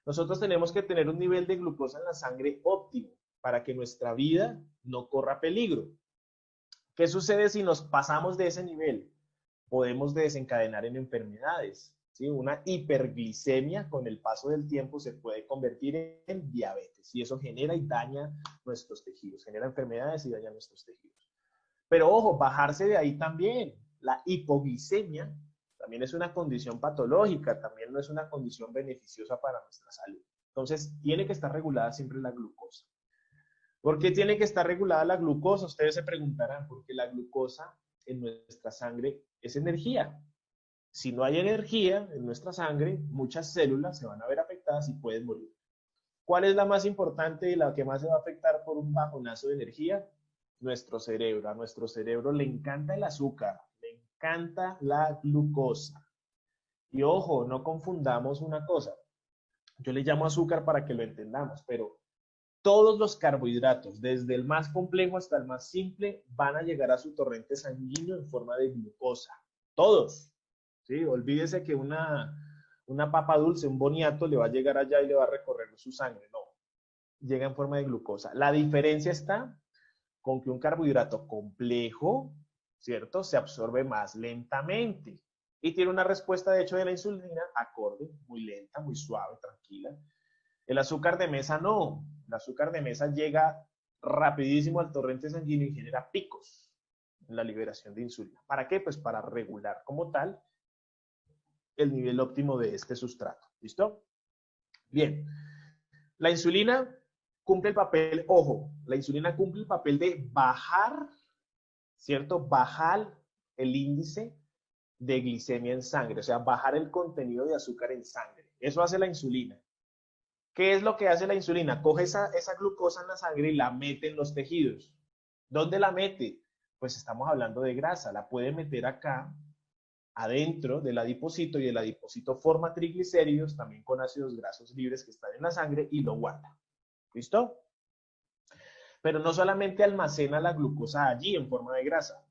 Nosotros tenemos que tener un nivel de glucosa en la sangre óptimo para que nuestra vida no corra peligro. ¿Qué sucede si nos pasamos de ese nivel? Podemos desencadenar en enfermedades. ¿Sí? Una hiperglicemia con el paso del tiempo se puede convertir en diabetes y eso genera y daña nuestros tejidos, genera enfermedades y daña nuestros tejidos. Pero ojo, bajarse de ahí también. La hipoglicemia también es una condición patológica, también no es una condición beneficiosa para nuestra salud. Entonces, tiene que estar regulada siempre la glucosa. ¿Por qué tiene que estar regulada la glucosa? Ustedes se preguntarán, porque la glucosa en nuestra sangre es energía. Si no hay energía en nuestra sangre, muchas células se van a ver afectadas y pueden morir. ¿Cuál es la más importante y la que más se va a afectar por un bajonazo de energía? Nuestro cerebro. A nuestro cerebro le encanta el azúcar, le canta la glucosa. Y ojo, no confundamos una cosa. Yo le llamo azúcar para que lo entendamos, pero todos los carbohidratos, desde el más complejo hasta el más simple, van a llegar a su torrente sanguíneo en forma de glucosa. Todos. ¿Sí? Olvídese que una papa dulce, un boniato, le va a llegar allá y le va a recorrer su sangre. No, llega en forma de glucosa. La diferencia está con que un carbohidrato complejo, ¿cierto? Se absorbe más lentamente y tiene una respuesta, de hecho, de la insulina acorde, muy lenta, muy suave, tranquila. El azúcar de mesa no. El azúcar de mesa llega rapidísimo al torrente sanguíneo y genera picos en la liberación de insulina. ¿Para qué? Pues para regular como tal el nivel óptimo de este sustrato. ¿Listo? Bien. La insulina cumple el papel, ojo, la insulina cumple el papel de bajar, ¿cierto? Bajar el índice de glicemia en sangre, o sea, bajar el contenido de azúcar en sangre. Eso hace la insulina. ¿Qué es lo que hace la insulina? Coge esa glucosa en la sangre y la mete en los tejidos. ¿Dónde la mete? Pues estamos hablando de grasa. La puede meter acá, adentro del adipocito, y el adipocito forma triglicéridos, también con ácidos grasos libres que están en la sangre, y lo guarda. ¿Listo? Pero no solamente almacena la glucosa allí en forma de grasa,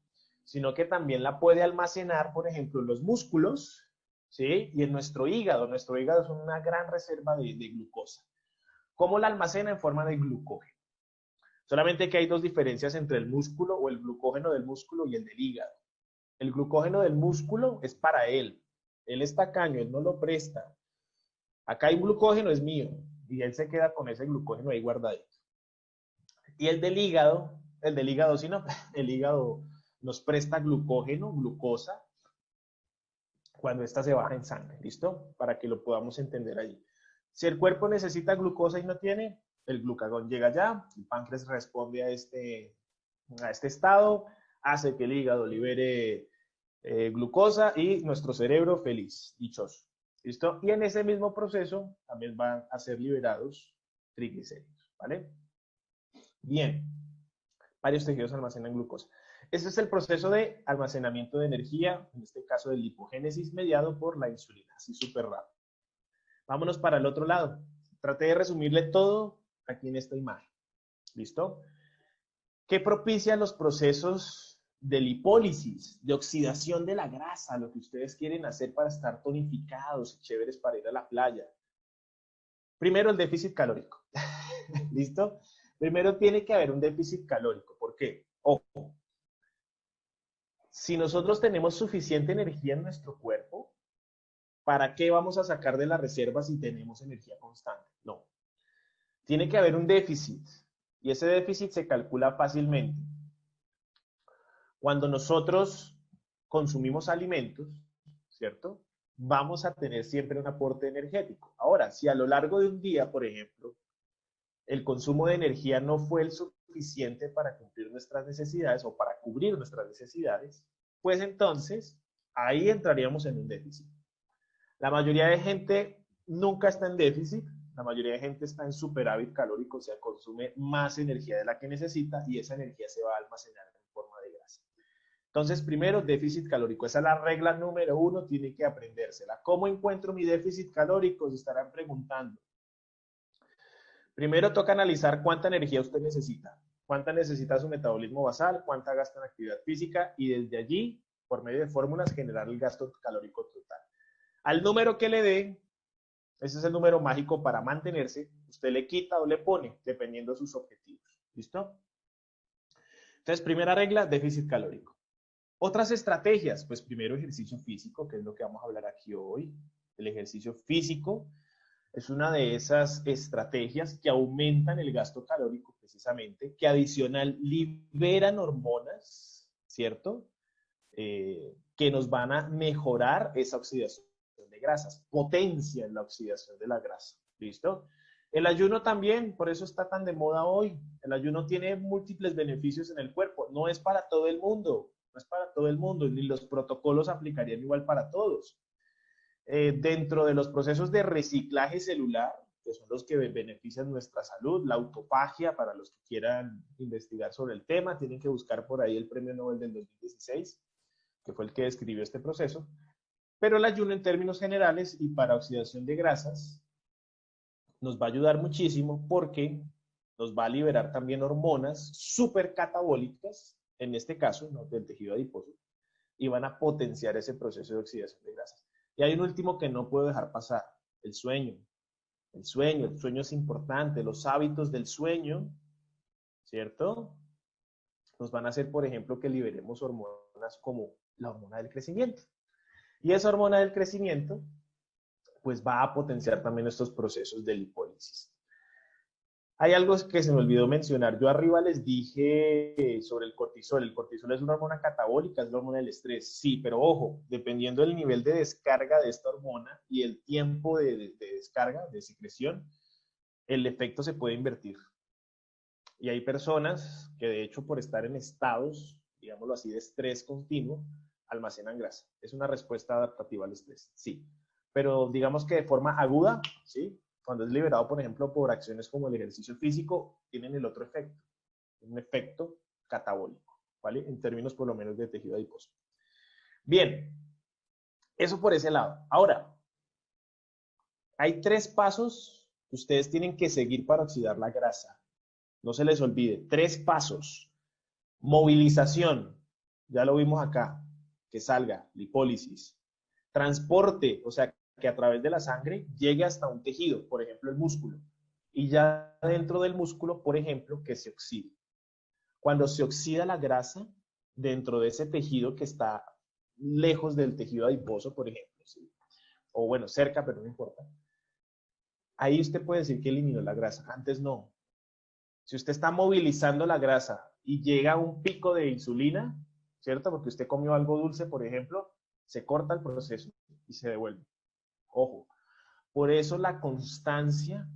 sino que también la puede almacenar, por ejemplo, en los músculos, ¿sí? Y en nuestro hígado. Nuestro hígado es una gran reserva de glucosa. ¿Cómo la almacena? En forma de glucógeno. Solamente que hay dos diferencias entre el músculo o el glucógeno del músculo y el del hígado. El glucógeno del músculo es para él. Él es tacaño, él no lo presta. Acá hay glucógeno, es mío. Y él se queda con ese glucógeno ahí guardadito. Y el del hígado, si no, el hígado nos presta glucógeno, glucosa, cuando esta se baja en sangre, ¿listo? Para que lo podamos entender allí. Si el cuerpo necesita glucosa y no tiene, el glucagón llega allá, el páncreas responde a este estado, hace que el hígado libere glucosa y nuestro cerebro feliz, dichoso, ¿listo? Y en ese mismo proceso también van a ser liberados triglicéridos, ¿vale? Bien, varios tejidos almacenan glucosa. Este es el proceso de almacenamiento de energía, en este caso de lipogénesis, mediado por la insulina, así súper rápido. Vámonos para el otro lado. Traté de resumirle todo aquí en esta imagen. ¿Listo? ¿Qué propicia los procesos de lipólisis, de oxidación de la grasa, lo que ustedes quieren hacer para estar tonificados y chéveres para ir a la playa? Primero, el déficit calórico. ¿Listo? Primero tiene que haber un déficit calórico. ¿Por qué? Ojo. Si nosotros tenemos suficiente energía en nuestro cuerpo, ¿para qué vamos a sacar de la reserva si tenemos energía constante? No. Tiene que haber un déficit. Y ese déficit se calcula fácilmente. Cuando nosotros consumimos alimentos, ¿cierto? Vamos a tener siempre un aporte energético. Ahora, si a lo largo de un día, por ejemplo, el consumo de energía no fue el suficiente para cumplir nuestras necesidades o para cubrir nuestras necesidades, pues entonces ahí entraríamos en un déficit. La mayoría de gente nunca está en déficit, la mayoría de gente está en superávit calórico, o sea, consume más energía de la que necesita y esa energía se va a almacenar en forma de grasa. Entonces, primero, déficit calórico. Esa es la regla número 1, tiene que aprendérsela. ¿Cómo encuentro mi déficit calórico? Se estarán preguntando. Primero toca analizar cuánta energía usted necesita, cuánta necesita su metabolismo basal, cuánta gasta en actividad física y desde allí, por medio de fórmulas, generar el gasto calórico total. Al número que le dé, ese es el número mágico para mantenerse, usted le quita o le pone, dependiendo de sus objetivos. ¿Listo? Entonces, primera regla, déficit calórico. Otras estrategias, pues primero ejercicio físico, que es lo que vamos a hablar aquí hoy. El ejercicio físico es una de esas estrategias que aumentan el gasto calórico precisamente, que adicional liberan hormonas, ¿cierto? Que nos van a mejorar esa oxidación de grasas, potencian la oxidación de la grasa, ¿listo? El ayuno también, por eso está tan de moda hoy. El ayuno tiene múltiples beneficios en el cuerpo, no es para todo el mundo, no es para todo el mundo, ni los protocolos aplicarían igual para todos. Dentro de los procesos de reciclaje celular, que son los que benefician nuestra salud, la autofagia, para los que quieran investigar sobre el tema, tienen que buscar por ahí el premio Nobel del 2016. que fue el que describió este proceso, pero el ayuno en términos generales y para oxidación de grasas nos va a ayudar muchísimo porque nos va a liberar también hormonas supercatabólicas, en este caso, ¿no?, del tejido adiposo, y van a potenciar ese proceso de oxidación de grasas. Y hay un último que no puedo dejar pasar, el sueño. El sueño es importante, los hábitos del sueño, ¿cierto? Nos van a hacer, por ejemplo, que liberemos hormonas como la hormona del crecimiento. Y esa hormona del crecimiento, pues va a potenciar también estos procesos de lipólisis. Hay algo que se me olvidó mencionar. Yo arriba les dije sobre el cortisol. El cortisol es una hormona catabólica, es la hormona del estrés. Sí, pero ojo, dependiendo del nivel de descarga de esta hormona y el tiempo de descarga, de secreción, el efecto se puede invertir. Y hay personas que de hecho por estar en estados, digámoslo así, de estrés continuo, almacenan grasa. Es una respuesta adaptativa al estrés, sí. Pero digamos que de forma aguda, ¿sí?, cuando es liberado, por ejemplo, por acciones como el ejercicio físico, tienen el otro efecto, un efecto catabólico, ¿vale? En términos por lo menos de tejido adiposo. Bien, eso por ese lado. Ahora, hay 3 pasos que ustedes tienen que seguir para oxidar la grasa. No se les olvide, 3 pasos. Movilización, ya lo vimos acá, que salga, lipólisis. Transporte, o sea, que a través de la sangre llegue hasta un tejido, por ejemplo, el músculo. Y ya dentro del músculo, por ejemplo, que se oxide. Cuando se oxida la grasa dentro de ese tejido que está lejos del tejido adiposo, por ejemplo, ¿sí?, o bueno, cerca, pero no importa. Ahí usted puede decir que eliminó la grasa. Antes no. Si usted está movilizando la grasa y llega a un pico de insulina, ¿cierto? Porque usted comió algo dulce, por ejemplo, se corta el proceso y se devuelve. Ojo, por eso la constancia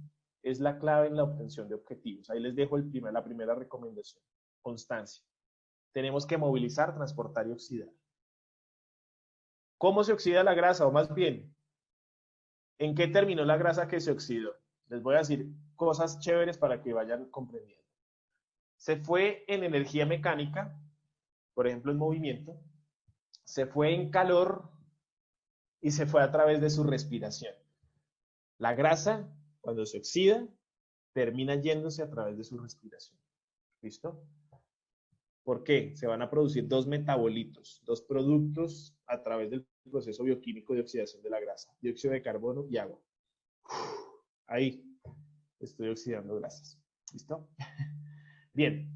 es la clave en la obtención de objetivos. Ahí les dejo la primera recomendación, constancia. Tenemos que movilizar, transportar y oxidar. ¿Cómo se oxida la grasa? O más bien, ¿en qué terminó la grasa que se oxidó? Les voy a decir cosas chéveres para que vayan comprendiendo. Se fue en energía mecánica, por ejemplo, en movimiento, se fue en calor y se fue a través de su respiración. La grasa, cuando se oxida, termina yéndose a través de su respiración. ¿Listo? ¿Por qué? Se van a producir 2 metabolitos, 2 productos a través del proceso bioquímico de oxidación de la grasa, dióxido de carbono y agua. Ahí estoy oxidando grasas. ¿Listo? Bien,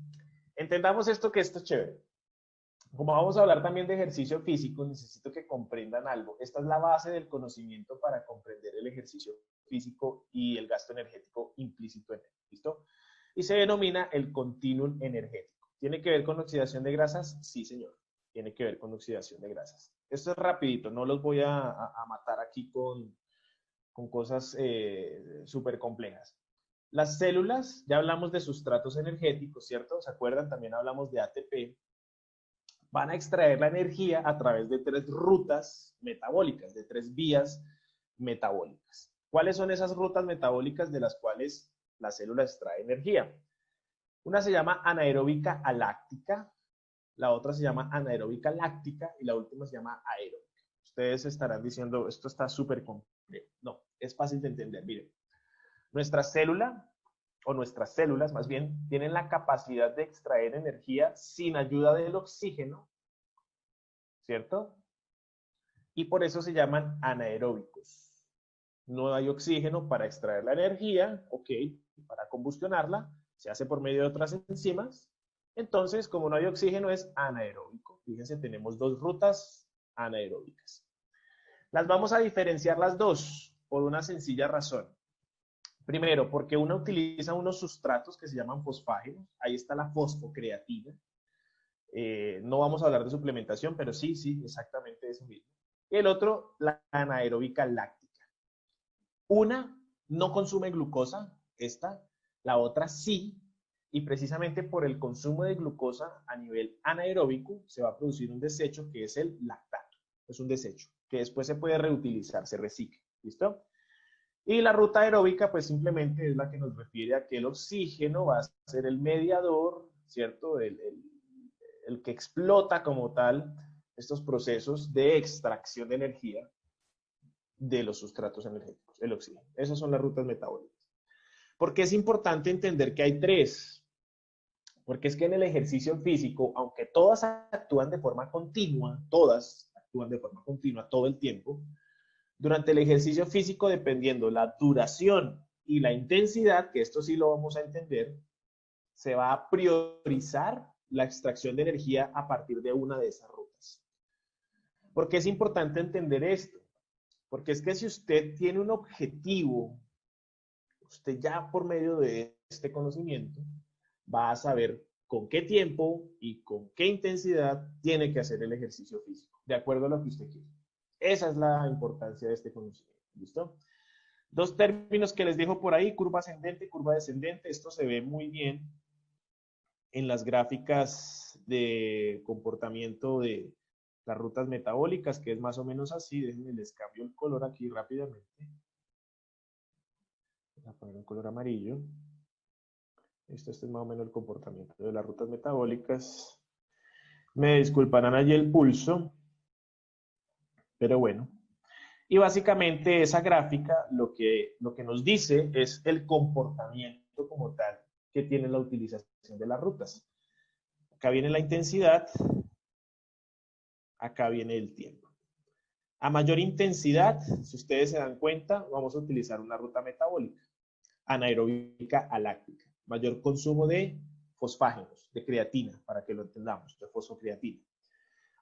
entendamos esto, que esto es chévere. Como vamos a hablar también de ejercicio físico, necesito que comprendan algo. Esta es la base del conocimiento para comprender el ejercicio físico y el gasto energético implícito en él. ¿Listo? Y se denomina el continuum energético. ¿Tiene que ver con oxidación de grasas? Sí, señor. Tiene que ver con oxidación de grasas. Esto es rapidito, no los voy a matar aquí con cosas súper complejas. Las células, ya hablamos de sustratos energéticos, ¿cierto? ¿Se acuerdan? También hablamos de ATP. Van a extraer la energía a través de 3 rutas metabólicas, de 3 vías metabólicas. ¿Cuáles son esas rutas metabólicas de las cuales la célula extrae energía? Una se llama anaeróbica aláctica, la otra se llama anaeróbica láctica y la última se llama aeróbica. Ustedes estarán diciendo, esto está súper complejo. No, es fácil de entender. Miren, nuestra célula, o nuestras células más bien, tienen la capacidad de extraer energía sin ayuda del oxígeno, ¿cierto? Y por eso se llaman anaeróbicos. No hay oxígeno para extraer la energía, ok, para combustionarla, se hace por medio de otras enzimas. Entonces, como no hay oxígeno, es anaeróbico. Fíjense, tenemos 2 rutas anaeróbicas. Las vamos a diferenciar las 2 por una sencilla razón. Primero, porque una utiliza unos sustratos que se llaman fosfágenos. Ahí está la fosfocreatina. No vamos a hablar de suplementación, pero sí, exactamente eso mismo. Y el otro, la anaeróbica láctica. Una no consume glucosa, la otra sí, y precisamente por el consumo de glucosa a nivel anaeróbico se va a producir un desecho que es el lactato. Es un desecho que después se puede reutilizar, se recicla. ¿Listo? Y la ruta aeróbica, pues simplemente es la que nos refiere a que el oxígeno va a ser el mediador, ¿cierto? El que explota como tal estos procesos de extracción de energía de los sustratos energéticos, el oxígeno. Esas son las rutas metabólicas. ¿Por qué es importante entender que hay tres? Porque es que en el ejercicio físico, aunque todas actúan de forma continua, todas actúan de forma continua todo el tiempo, durante el ejercicio físico, dependiendo la duración y la intensidad, que esto sí lo vamos a entender, se va a priorizar la extracción de energía a partir de una de esas rutas. ¿Por qué es importante entender esto? Porque es que si usted tiene un objetivo, usted ya por medio de este conocimiento va a saber con qué tiempo y con qué intensidad tiene que hacer el ejercicio físico, de acuerdo a lo que usted quiere. Esa es la importancia de este conocimiento. ¿Listo? Dos términos que les dejo por ahí, curva ascendente, curva descendente. Esto se ve muy bien en las gráficas de comportamiento de las rutas metabólicas, que es más o menos así. Déjenme les cambio el color aquí rápidamente. Voy a poner un color amarillo. Este es más o menos el comportamiento de las rutas metabólicas. Me disculparán allí el pulso, pero bueno. Y básicamente esa gráfica lo que nos dice es el comportamiento como tal que tiene la utilización de las rutas. Acá viene la intensidad, acá viene el tiempo. A mayor intensidad, si ustedes se dan cuenta, vamos a utilizar una ruta metabólica, anaeróbica a láctica. Mayor consumo de fosfágenos, de creatina, para que lo entendamos, de fosfocreatina.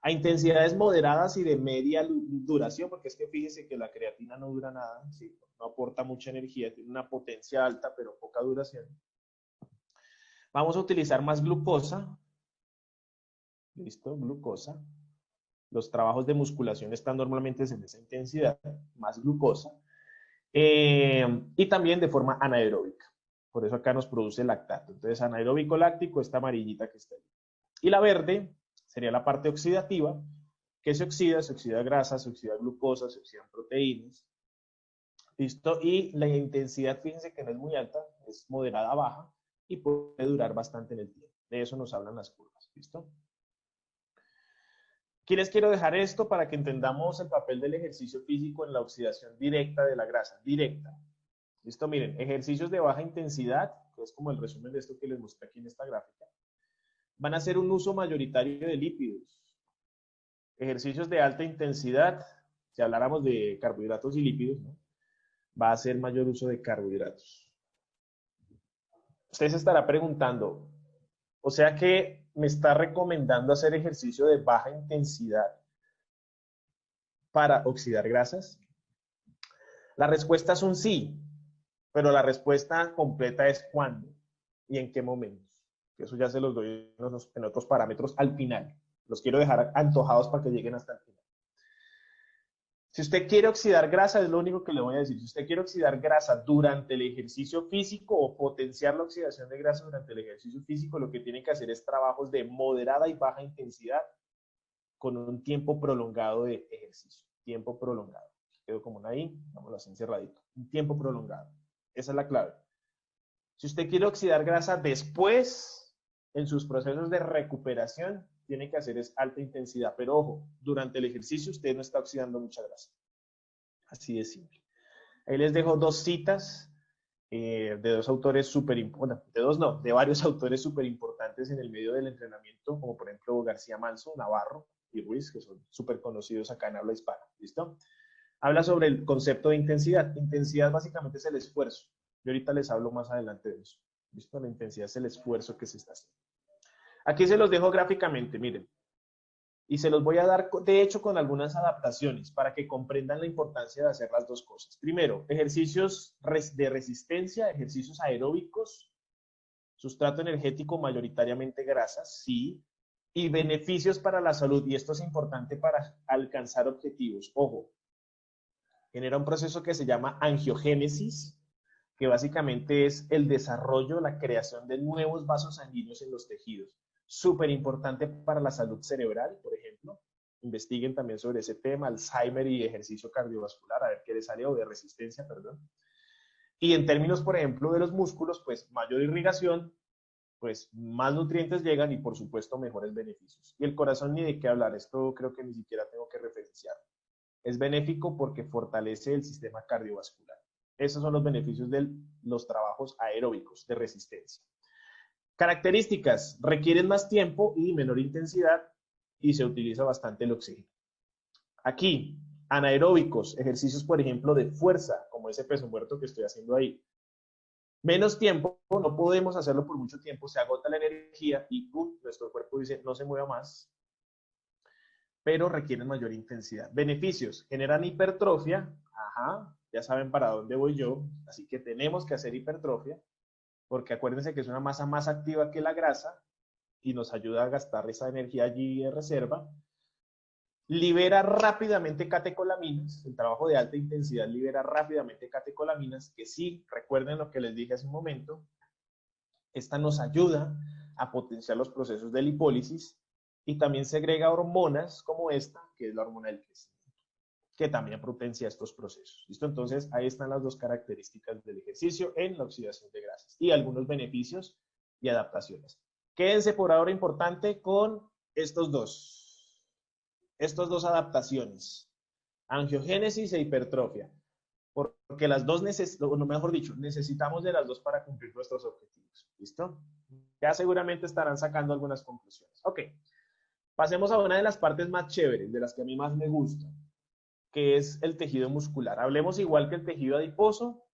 A intensidades moderadas y de media duración, porque es que fíjese que la creatina no dura nada, ¿sí? No aporta mucha energía, tiene una potencia alta, pero poca duración. Vamos a utilizar más glucosa. ¿Listo? Glucosa. Los trabajos de musculación están normalmente en esa intensidad, más glucosa. Y también de forma anaeróbica. Por eso acá nos produce lactato. Entonces, anaeróbico láctico, esta amarillita que está ahí. Y la verde sería la parte oxidativa, que se oxida grasa, se oxida glucosa, se oxidan proteínas. ¿Listo? Y la intensidad, fíjense que no es muy alta, es moderada baja y puede durar bastante en el tiempo. De eso nos hablan las curvas. ¿Listo? Aquí les quiero dejar esto para que entendamos el papel del ejercicio físico en la oxidación directa de la grasa. Directa. ¿Listo? Miren, ejercicios de baja intensidad, que es como el resumen de esto que les mostré aquí en esta gráfica, van a ser un uso mayoritario de lípidos. Ejercicios de alta intensidad, si habláramos de carbohidratos y lípidos, ¿no? Va a ser mayor uso de carbohidratos. Usted se estará preguntando, o sea que me está recomendando hacer ejercicio de baja intensidad para oxidar grasas. La respuesta es un sí, pero la respuesta completa es cuándo y en qué momentos. Eso ya se los doy en otros parámetros al final. Los quiero dejar antojados para que lleguen hasta el final. Si usted quiere oxidar grasa, es lo único que le voy a decir. Si usted quiere oxidar grasa durante el ejercicio físico o potenciar la oxidación de grasa durante el ejercicio físico, lo que tiene que hacer es trabajos de moderada y baja intensidad con un tiempo prolongado de ejercicio. Tiempo prolongado. Quedó como una I, vamos a hacer encerradito. Un tiempo prolongado. Esa es la clave. Si usted quiere oxidar grasa después, en sus procesos de recuperación, tiene que hacer es alta intensidad. Pero ojo, durante el ejercicio usted no está oxidando mucha grasa. Así de simple. Ahí les dejo dos citas de dos autores súper importantes. Bueno, de dos no, de varios autores súper importantes en el medio del entrenamiento, como por ejemplo García Manso, Navarro y Ruiz, que son súper conocidos acá en habla hispana. ¿Listo? Habla sobre el concepto de intensidad. Intensidad básicamente es el esfuerzo. Yo ahorita les hablo más adelante de eso. ¿Listo? La intensidad es el esfuerzo que se está haciendo. Aquí se los dejo gráficamente, miren. Y se los voy a dar, de hecho, con algunas adaptaciones para que comprendan la importancia de hacer las dos cosas. Primero, ejercicios de resistencia, ejercicios aeróbicos, sustrato energético mayoritariamente grasas, sí, y beneficios para la salud. Y esto es importante para alcanzar objetivos. Ojo, genera un proceso que se llama angiogénesis, que básicamente es el desarrollo, la creación de nuevos vasos sanguíneos en los tejidos. Súper importante para la salud cerebral, por ejemplo. Investiguen también sobre ese tema, Alzheimer y ejercicio cardiovascular, a ver qué les sale, o de resistencia, perdón. Y en términos, por ejemplo, de los músculos, pues mayor irrigación pues más nutrientes llegan y por supuesto mejores beneficios. Y el corazón ni de qué hablar, esto creo que ni siquiera tengo que referenciar. Es benéfico porque fortalece el sistema cardiovascular. Esos son los beneficios de los trabajos aeróbicos de resistencia. Características: requieren más tiempo y menor intensidad y se utiliza bastante el oxígeno. Aquí, anaeróbicos, ejercicios por ejemplo de fuerza, como ese peso muerto que estoy haciendo ahí. Menos tiempo, no podemos hacerlo por mucho tiempo, se agota la energía y nuestro cuerpo dice no se mueva más, pero requieren mayor intensidad. Beneficios: generan hipertrofia, ya saben para dónde voy yo, así que tenemos que hacer hipertrofia, porque acuérdense que es una masa más activa que la grasa y nos ayuda a gastar esa energía allí de reserva. Libera rápidamente catecolaminas, el trabajo de alta intensidad libera rápidamente catecolaminas, que sí, recuerden lo que les dije hace un momento, esta nos ayuda a potenciar los procesos de lipólisis y también segrega hormonas como esta, que es la hormona del crecimiento, que también potencia estos procesos. ¿Listo? Entonces, ahí están las dos características del ejercicio en la oxidación de grasas y algunos beneficios y adaptaciones. Quédense por ahora importante con estos dos adaptaciones, angiogénesis e hipertrofia, porque las dos mejor dicho, necesitamos de las dos para cumplir nuestros objetivos. ¿Listo? Ya seguramente estarán sacando algunas conclusiones. Ok, pasemos a una de las partes más chéveres, de las que a mí más me gusta, que es el tejido muscular. Hablemos igual que el tejido adiposo.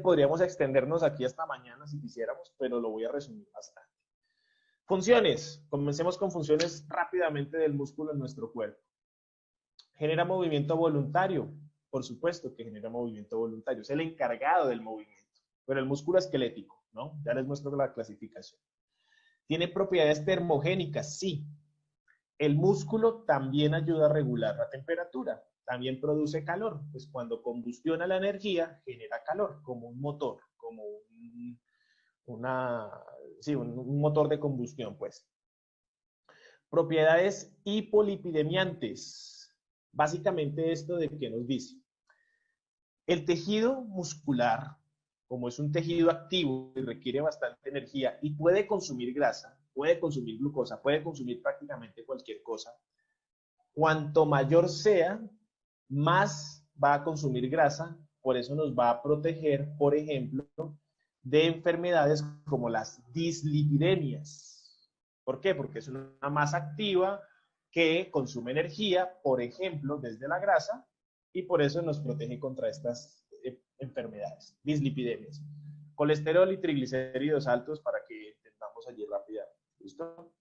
Podríamos extendernos aquí hasta mañana si quisiéramos, pero lo voy a resumir bastante. Funciones. Comencemos con funciones rápidamente del músculo en nuestro cuerpo. Genera movimiento voluntario. Por supuesto que genera movimiento voluntario. Es el encargado del movimiento. Pero el músculo esquelético, ¿no? Ya les muestro la clasificación. ¿Tiene propiedades termogénicas? Sí. El músculo también ayuda a regular la temperatura. También produce calor. Pues cuando combustiona la energía, genera calor, como un motor, como un motor de combustión, pues. Propiedades hipolipidemiantes. Básicamente esto de qué nos dice. El tejido muscular, como es un tejido activo y requiere bastante energía y puede consumir grasa, puede consumir glucosa, puede consumir prácticamente cualquier cosa, cuanto mayor sea, más va a consumir grasa, por eso nos va a proteger, por ejemplo, de enfermedades como las dislipidemias. ¿Por qué? Porque es una masa activa que consume energía, por ejemplo, desde la grasa, y por eso nos protege contra estas enfermedades, dislipidemias. Colesterol y triglicéridos altos para que entendamos allí rápidamente. ¿Listo?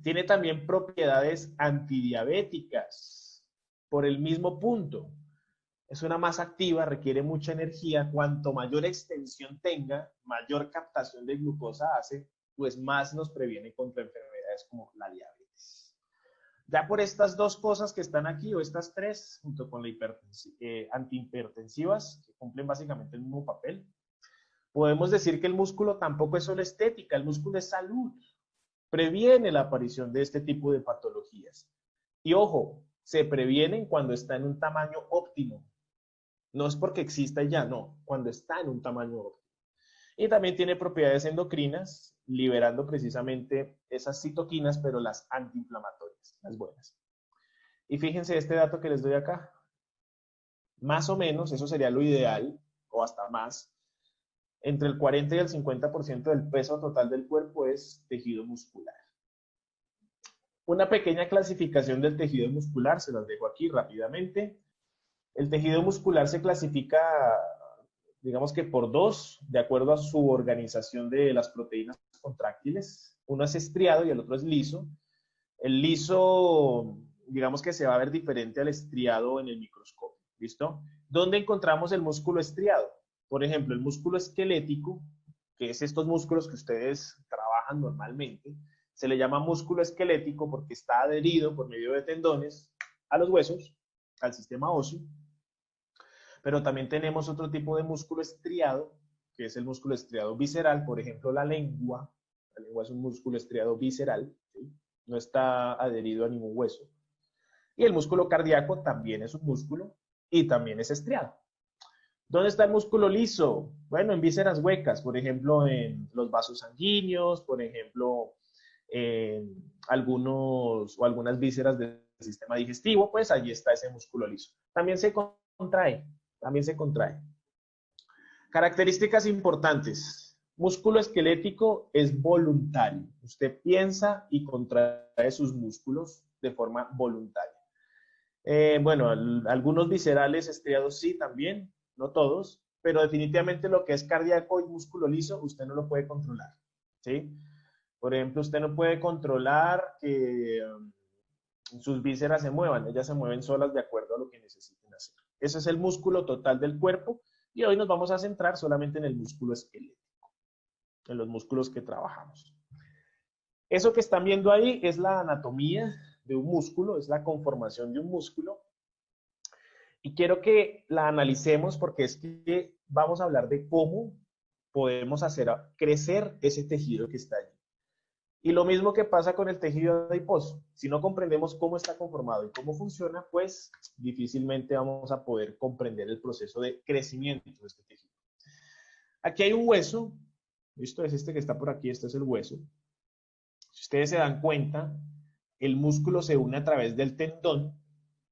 Tiene también propiedades antidiabéticas, por el mismo punto. Es una masa activa, requiere mucha energía. Cuanto mayor extensión tenga, mayor captación de glucosa hace, pues más nos previene contra enfermedades como la diabetes. Ya por estas dos cosas que están aquí, o estas tres, junto con la antihipertensivas, que cumplen básicamente el mismo papel, podemos decir que el músculo tampoco es solo estética, el músculo es salud. Previene la aparición de este tipo de patologías. Y ojo, se previenen cuando está en un tamaño óptimo. No es porque exista ya, no, cuando está en un tamaño óptimo. Y también tiene propiedades endocrinas, liberando precisamente esas citoquinas, pero las antiinflamatorias, las buenas. Y fíjense este dato que les doy acá. Más o menos, eso sería lo ideal, o hasta más, entre el 40 y el 50% del peso total del cuerpo es tejido muscular. Una pequeña clasificación del tejido muscular, se las dejo aquí rápidamente. El tejido muscular se clasifica, digamos que por dos, de acuerdo a su organización de las proteínas contráctiles. Uno es estriado y el otro es liso. El liso, digamos que se va a ver diferente al estriado en el microscopio. ¿Listo? ¿Dónde encontramos el músculo estriado? Por ejemplo, el músculo esquelético, que es estos músculos que ustedes trabajan normalmente, se le llama músculo esquelético porque está adherido por medio de tendones a los huesos, al sistema óseo. Pero también tenemos otro tipo de músculo estriado, que es el músculo estriado visceral, por ejemplo, la lengua. La lengua es un músculo estriado visceral, ¿sí? No está adherido a ningún hueso. Y el músculo cardíaco también es un músculo y también es estriado. ¿Dónde está el músculo liso? Bueno, en vísceras huecas, por ejemplo, en los vasos sanguíneos, por ejemplo, en algunos o algunas vísceras del sistema digestivo, pues allí está ese músculo liso. También se contrae, también se contrae. Características importantes. Músculo esquelético es voluntario. Usted piensa y contrae sus músculos de forma voluntaria. Bueno, algunos viscerales estriados sí también, no todos, pero definitivamente lo que es cardíaco y músculo liso, usted no lo puede controlar, ¿sí? Por ejemplo, usted no puede controlar que sus vísceras se muevan, ellas se mueven solas de acuerdo a lo que necesiten hacer. Ese es el músculo total del cuerpo y hoy nos vamos a centrar solamente en el músculo esquelético, en los músculos que trabajamos. Eso que están viendo ahí es la anatomía de un músculo, es la conformación de un músculo. Y quiero que la analicemos porque es que vamos a hablar de cómo podemos hacer crecer ese tejido que está allí. Y lo mismo que pasa con el tejido adiposo. Si no comprendemos cómo está conformado y cómo funciona, pues difícilmente vamos a poder comprender el proceso de crecimiento de este tejido. Aquí hay un hueso, ¿listo? Es este que está por aquí, este es el hueso. Si ustedes se dan cuenta, el músculo se une a través del tendón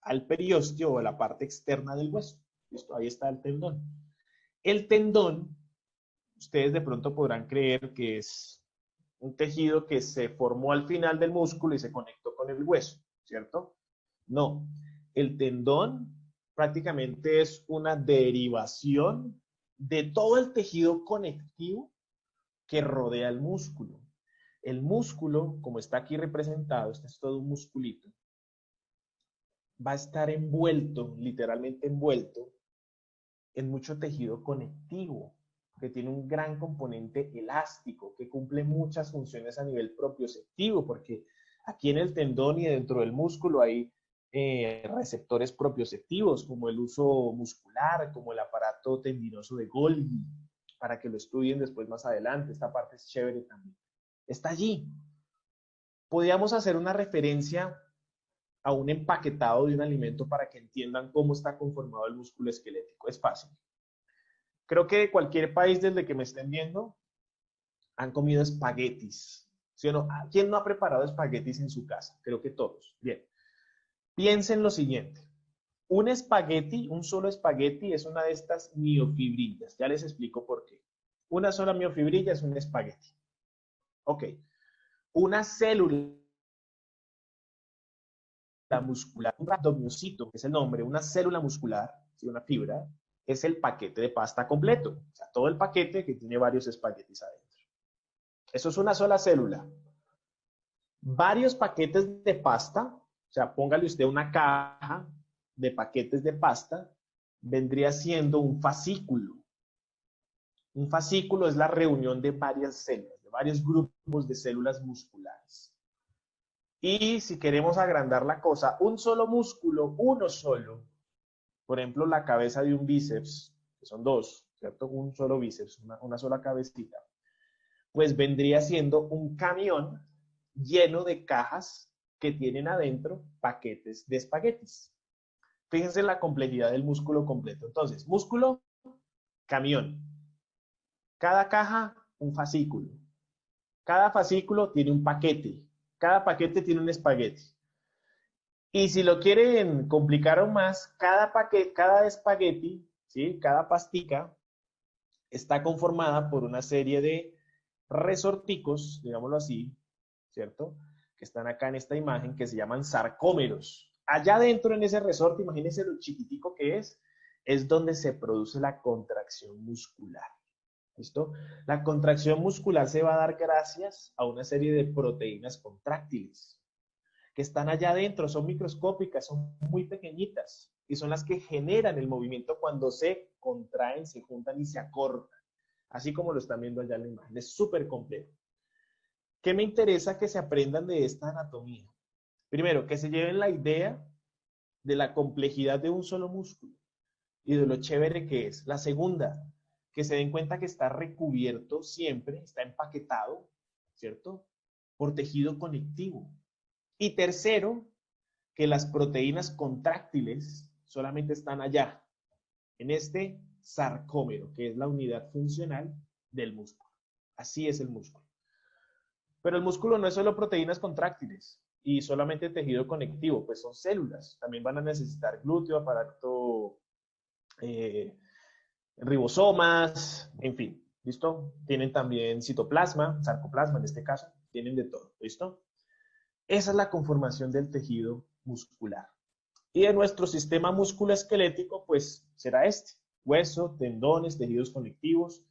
al periósteo o a la parte externa del hueso. ¿Listo? Ahí está el tendón. El tendón, ustedes de pronto podrán creer que es un tejido que se formó al final del músculo y se conectó con el hueso, ¿cierto? No, el tendón prácticamente es una derivación de todo el tejido conectivo que rodea el músculo. El músculo, como está aquí representado, este es todo un musculito, va a estar envuelto, literalmente envuelto, en mucho tejido conectivo, que tiene un gran componente elástico, que cumple muchas funciones a nivel propioceptivo, porque aquí en el tendón y dentro del músculo hay receptores propioceptivos, como el uso muscular, como el aparato tendinoso de Golgi, para que lo estudien después más adelante. Esta parte es chévere también. Está allí. Podríamos hacer una referencia a un empaquetado de un alimento para que entiendan cómo está conformado el músculo esquelético. Es fácil. Creo que cualquier país desde que me estén viendo han comido espaguetis. ¿Sí o no? ¿Quién no ha preparado espaguetis en su casa? Creo que todos. Bien. Piensen lo siguiente. Un espagueti, un solo espagueti es una de estas miofibrillas. Ya les explico por qué. Una sola miofibrilla es un espagueti. Ok. Una célula muscular, un rhabdomyocito, que es el nombre, una célula muscular, ¿sí? Una fibra, es el paquete de pasta completo. O sea, todo el paquete que tiene varios espaguetis adentro. Eso es una sola célula. Varios paquetes de pasta, o sea, póngale usted una caja de paquetes de pasta, vendría siendo un fascículo. Un fascículo es la reunión de varias células, de varios grupos de células musculares. Y si queremos agrandar la cosa, un solo músculo, uno solo, por ejemplo, la cabeza de un bíceps, que son dos, ¿cierto? Un solo bíceps, una sola cabecita, pues vendría siendo un camión lleno de cajas que tienen adentro paquetes de espaguetis. Fíjense la complejidad del músculo completo. Entonces, músculo, camión. Cada caja, un fascículo. Cada fascículo tiene un paquete. Cada paquete tiene un espagueti. Y si lo quieren complicar aún más, cada paquete, cada espagueti, ¿sí? Cada pastica está conformada por una serie de resorticos, digámoslo así, ¿cierto? Que están acá en esta imagen, que se llaman sarcómeros. Allá adentro en ese resorte, imagínense lo chiquitico que es donde se produce la contracción muscular. ¿Listo? La contracción muscular se va a dar gracias a una serie de proteínas contráctiles que están allá adentro, son microscópicas, son muy pequeñitas y son las que generan el movimiento cuando se contraen, se juntan y se acortan, así como lo están viendo allá en la imagen. Es súper complejo. ¿Qué me interesa que se aprendan de esta anatomía? Primero, que se lleven la idea de la complejidad de un solo músculo y de lo chévere que es. La segunda, que se den cuenta que está recubierto siempre, está empaquetado, ¿cierto? Por tejido conectivo. Y tercero, que las proteínas contráctiles solamente están allá, en este sarcómero, que es la unidad funcional del músculo. Así es el músculo. Pero el músculo no es solo proteínas contráctiles y solamente tejido conectivo, pues son células. También van a necesitar glúteo, aparato, ribosomas, en fin, ¿listo? Tienen también citoplasma, sarcoplasma en este caso, tienen de todo, ¿listo? Esa es la conformación del tejido muscular. Y de nuestro sistema musculoesquelético, pues será este: hueso, tendones, tejidos conectivos,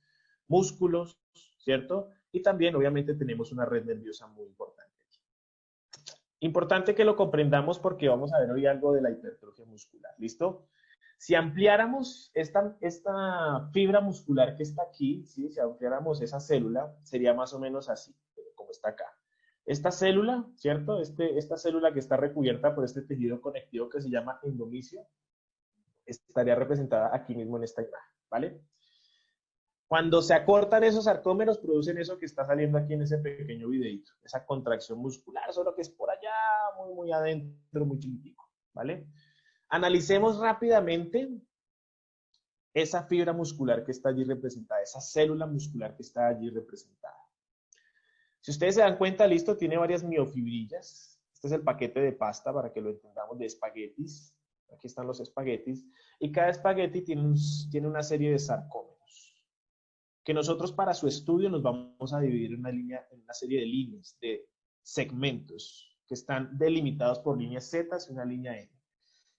músculos, ¿cierto? Y también, obviamente, tenemos una red nerviosa muy importante. Importante que lo comprendamos porque vamos a ver hoy algo de la hipertrofia muscular, ¿listo? Si ampliáramos esta fibra muscular que está aquí, ¿sí? Si ampliáramos esa célula, sería más o menos así, como está acá. Esta célula, ¿cierto? Esta célula que está recubierta por este tejido conectivo que se llama endomisio, estaría representada aquí mismo en esta imagen, ¿vale? Cuando se acortan esos sarcómeros, producen eso que está saliendo aquí en ese pequeño videito, esa contracción muscular, solo que es por allá, muy, muy adentro, muy chiquitico, ¿vale? Analicemos rápidamente esa fibra muscular que está allí representada, esa célula muscular que está allí representada. Si ustedes se dan cuenta, listo, tiene varias miofibrillas. Este es el paquete de pasta, para que lo entendamos, de espaguetis. Aquí están los espaguetis. Y cada espagueti tiene una serie de sarcómeros, que nosotros para su estudio nos vamos a dividir en una serie de líneas, de segmentos, que están delimitados por líneas Z y una línea N.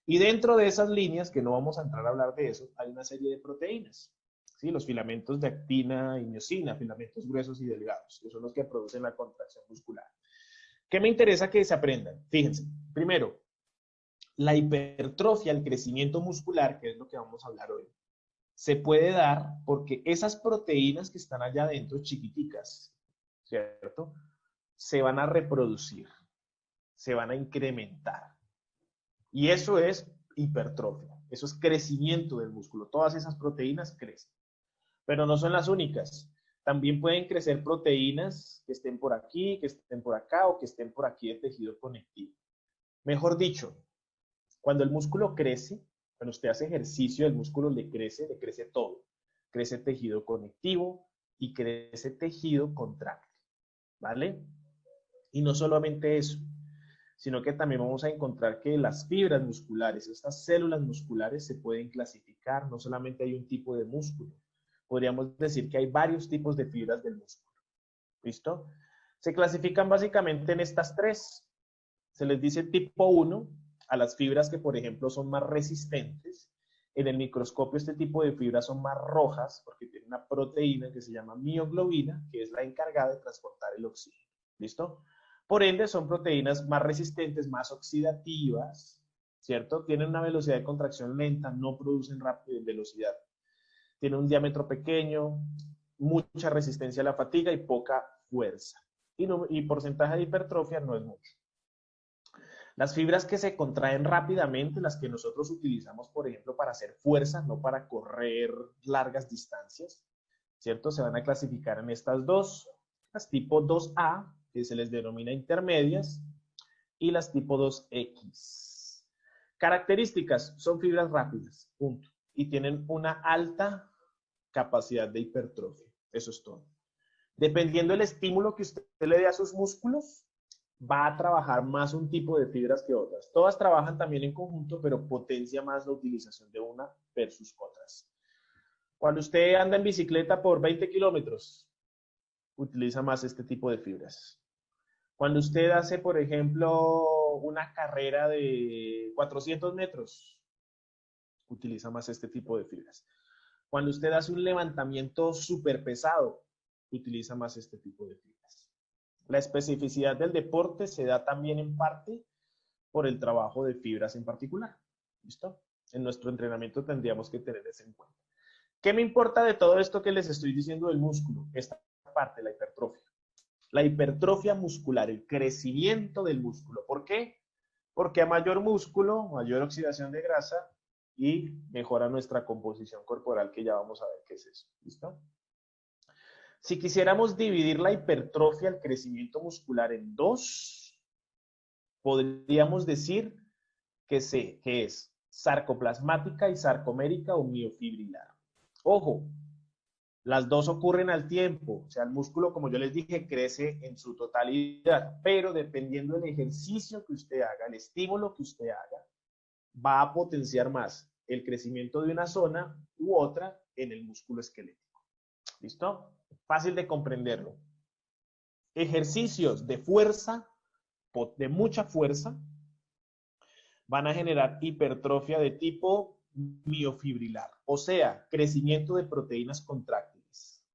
Y dentro de esas líneas, que no vamos a entrar a hablar de eso, hay una serie de proteínas. ¿Sí? Los filamentos de actina y miosina, filamentos gruesos y delgados, que son los que producen la contracción muscular. ¿Qué me interesa que se aprendan? Fíjense, primero, la hipertrofia, el crecimiento muscular, que es lo que vamos a hablar hoy, se puede dar porque esas proteínas que están allá adentro, chiquiticas, ¿cierto? Se van a reproducir, se van a incrementar. Y eso es hipertrofia, eso es crecimiento del músculo. Todas esas proteínas crecen. Pero no son las únicas. También pueden crecer proteínas que estén por aquí, que estén por acá o que estén por aquí de tejido conectivo. Mejor dicho, cuando el músculo crece, cuando usted hace ejercicio, el músculo le crece todo. Crece tejido conectivo y crece tejido contráctil, ¿vale? Y no solamente eso, sino que también vamos a encontrar que las fibras musculares, estas células musculares se pueden clasificar. No solamente hay un tipo de músculo, podríamos decir que hay varios tipos de fibras del músculo. ¿Listo? Se clasifican básicamente en estas tres. Se les dice tipo 1 a las fibras que, por ejemplo, son más resistentes. En el microscopio este tipo de fibras son más rojas porque tiene una proteína que se llama mioglobina, que es la encargada de transportar el oxígeno. ¿Listo? Por ende, son proteínas más resistentes, más oxidativas, ¿cierto? Tienen una velocidad de contracción lenta, no producen rápido velocidad. Tiene un diámetro pequeño, mucha resistencia a la fatiga y poca fuerza. Y porcentaje de hipertrofia no es mucho. Las fibras que se contraen rápidamente, las que nosotros utilizamos, por ejemplo, para hacer fuerza, no para correr largas distancias, ¿cierto? Se van a clasificar en estas dos, las tipo 2A, que se les denomina intermedias, y las tipo 2X. Características: son fibras rápidas, punto. Y tienen una alta capacidad de hipertrofia. Eso es todo. Dependiendo del estímulo que usted le dé a sus músculos, va a trabajar más un tipo de fibras que otras. Todas trabajan también en conjunto, pero potencia más la utilización de una versus otras. Cuando usted anda en bicicleta por 20 kilómetros, utiliza más este tipo de fibras. Cuando usted hace, por ejemplo, una carrera de 400 metros, utiliza más este tipo de fibras. Cuando usted hace un levantamiento súper pesado, utiliza más este tipo de fibras. La especificidad del deporte se da también en parte por el trabajo de fibras en particular. ¿Listo? En nuestro entrenamiento tendríamos que tener eso en cuenta. ¿Qué me importa de todo esto que les estoy diciendo del músculo? Esta parte, la hipertrofia. La hipertrofia muscular, el crecimiento del músculo. ¿Por qué? Porque a mayor músculo, mayor oxidación de grasa y mejora nuestra composición corporal, que ya vamos a ver qué es eso. ¿Listo? Si quisiéramos dividir la hipertrofia, el crecimiento muscular, en dos, podríamos decir que es sarcoplasmática y sarcomérica o miofibrilar. Ojo, las dos ocurren al tiempo, o sea, el músculo, como yo les dije, crece en su totalidad, pero dependiendo del ejercicio que usted haga, el estímulo que usted haga, va a potenciar más el crecimiento de una zona u otra en el músculo esquelético. ¿Listo? Fácil de comprenderlo. Ejercicios de fuerza, de mucha fuerza, van a generar hipertrofia de tipo miofibrilar, o sea, crecimiento de proteínas contráctiles,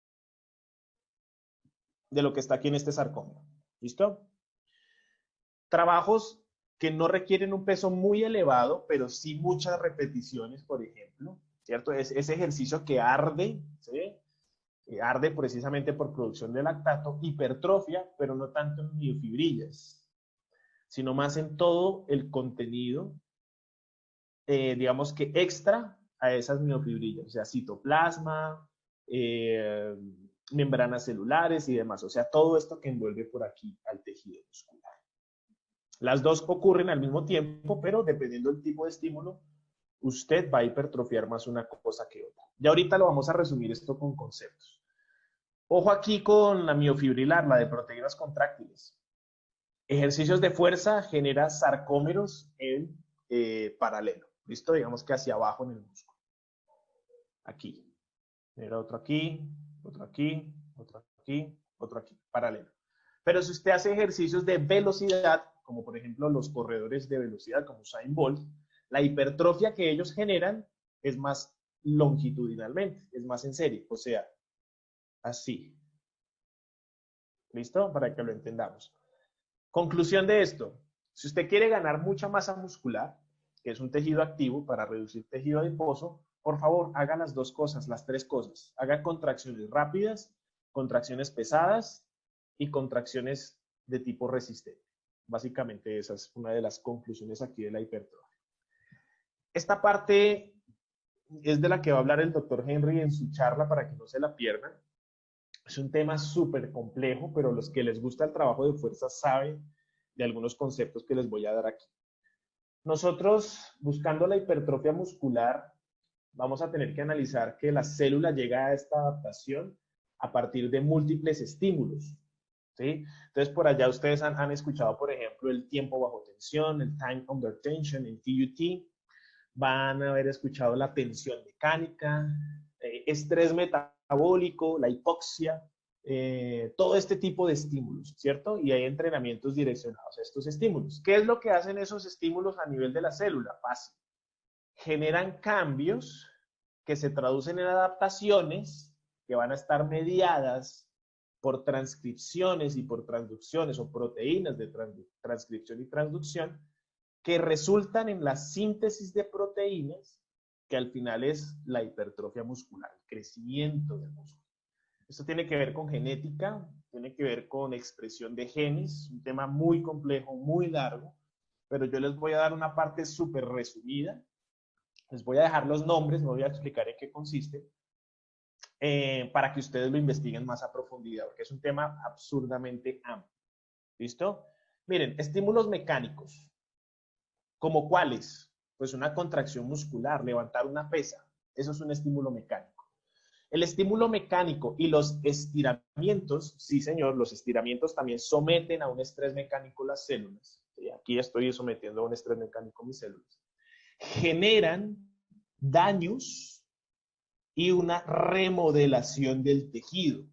de lo que está aquí en este sarcómero. ¿Listo? Trabajos que no requieren un peso muy elevado, pero sí muchas repeticiones, por ejemplo, ¿cierto? Es ese ejercicio que arde, ¿sí? Arde precisamente por producción de lactato, hipertrofia, pero no tanto en miofibrillas, sino más en todo el contenido, digamos que extra a esas miofibrillas, o sea, citoplasma, membranas celulares y demás, o sea, todo esto que envuelve por aquí al tejido muscular. Las dos ocurren al mismo tiempo, pero dependiendo del tipo de estímulo, usted va a hipertrofiar más una cosa que otra. Ya ahorita lo vamos a resumir esto con conceptos. Ojo aquí con la miofibrilar, la de proteínas contráctiles. Ejercicios de fuerza genera sarcómeros en paralelo. ¿Listo? Digamos que hacia abajo en el músculo. Aquí. Genera otro aquí, otro aquí, otro aquí, otro aquí. Paralelo. Pero si usted hace ejercicios de velocidad, como por ejemplo los corredores de velocidad, como Usain Bolt, la hipertrofia que ellos generan es más longitudinalmente, es más en serie. O sea, así. ¿Listo? Para que lo entendamos. Conclusión de esto. Si usted quiere ganar mucha masa muscular, que es un tejido activo para reducir tejido adiposo, por favor, haga las dos cosas, las tres cosas. Haga contracciones rápidas, contracciones pesadas y contracciones de tipo resistente. Básicamente esa es una de las conclusiones aquí de la hipertrofia. Esta parte es de la que va a hablar el doctor Henry en su charla para que no se la pierdan. Es un tema súper complejo, pero los que les gusta el trabajo de fuerza saben de algunos conceptos que les voy a dar aquí. Nosotros, buscando la hipertrofia muscular, vamos a tener que analizar que la célula llega a esta adaptación a partir de múltiples estímulos. ¿Sí? Entonces, por allá ustedes han escuchado, por ejemplo, el tiempo bajo tensión, el time under tension, el TUT. Van a haber escuchado la tensión mecánica, estrés metabólico, la hipoxia, todo este tipo de estímulos, ¿cierto? Y hay entrenamientos direccionados a estos estímulos. ¿Qué es lo que hacen esos estímulos a nivel de la célula? Fácil. Generan cambios que se traducen en adaptaciones que van a estar mediadas por transcripciones y por transducciones o proteínas de transcripción y transducción que resultan en la síntesis de proteínas que al final es la hipertrofia muscular, el crecimiento del músculo. Esto tiene que ver con genética, tiene que ver con expresión de genes, un tema muy complejo, muy largo, pero yo les voy a dar una parte súper resumida. Les voy a dejar los nombres, no voy a explicar en qué consiste, para que ustedes lo investiguen más a profundidad, porque es un tema absurdamente amplio. ¿Listo? Miren, estímulos mecánicos. ¿Como cuáles? Pues una contracción muscular, levantar una pesa. Eso es un estímulo mecánico. El estímulo mecánico y los estiramientos, sí señor, los estiramientos también someten a un estrés mecánico las células. Aquí estoy sometiendo a un estrés mecánico mis células. Generan daños y una remodelación del tejido,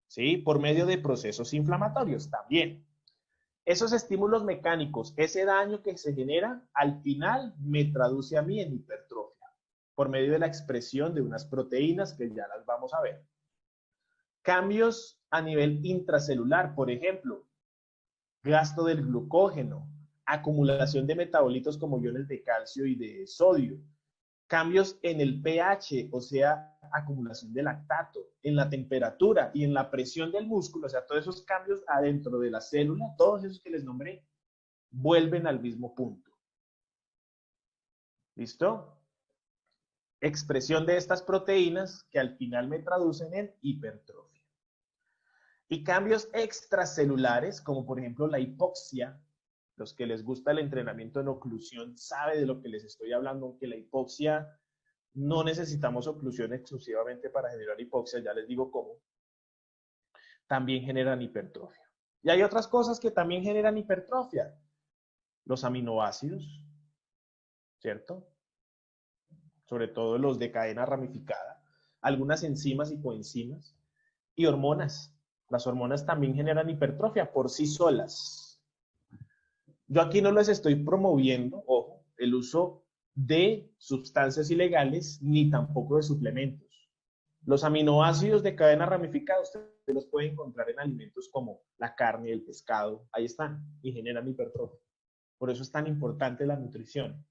¿sí? Por medio de procesos inflamatorios también. Esos estímulos mecánicos, ese daño que se genera, al final me traduce a mí en hipertrofia, por medio de la expresión de unas proteínas que ya las vamos a ver. Cambios a nivel intracelular, por ejemplo, gasto del glucógeno, acumulación de metabolitos como iones de calcio y de sodio, cambios en el pH, o sea, acumulación de lactato, en la temperatura y en la presión del músculo, o sea, todos esos cambios adentro de la célula, todos esos que les nombré, vuelven al mismo punto. ¿Listo? Expresión de estas proteínas que al final me traducen en hipertrofia. Y cambios extracelulares, como por ejemplo la hipoxia. Los que les gusta el entrenamiento en oclusión saben de lo que les estoy hablando, aunque la hipoxia No necesitamos oclusión exclusivamente para generar hipoxia, ya les digo cómo. También generan hipertrofia. Y hay otras cosas que también generan hipertrofia. Los aminoácidos, ¿cierto? Sobre todo los de cadena ramificada, algunas enzimas y coenzimas, y hormonas. Las hormonas también generan hipertrofia por sí solas. Yo aquí no les estoy promoviendo, ojo, el uso de sustancias ilegales ni tampoco de suplementos. Los aminoácidos de cadena ramificada usted los puede encontrar en alimentos como la carne, el pescado, ahí están, y generan hipertrofia. Por eso es tan importante la nutrición.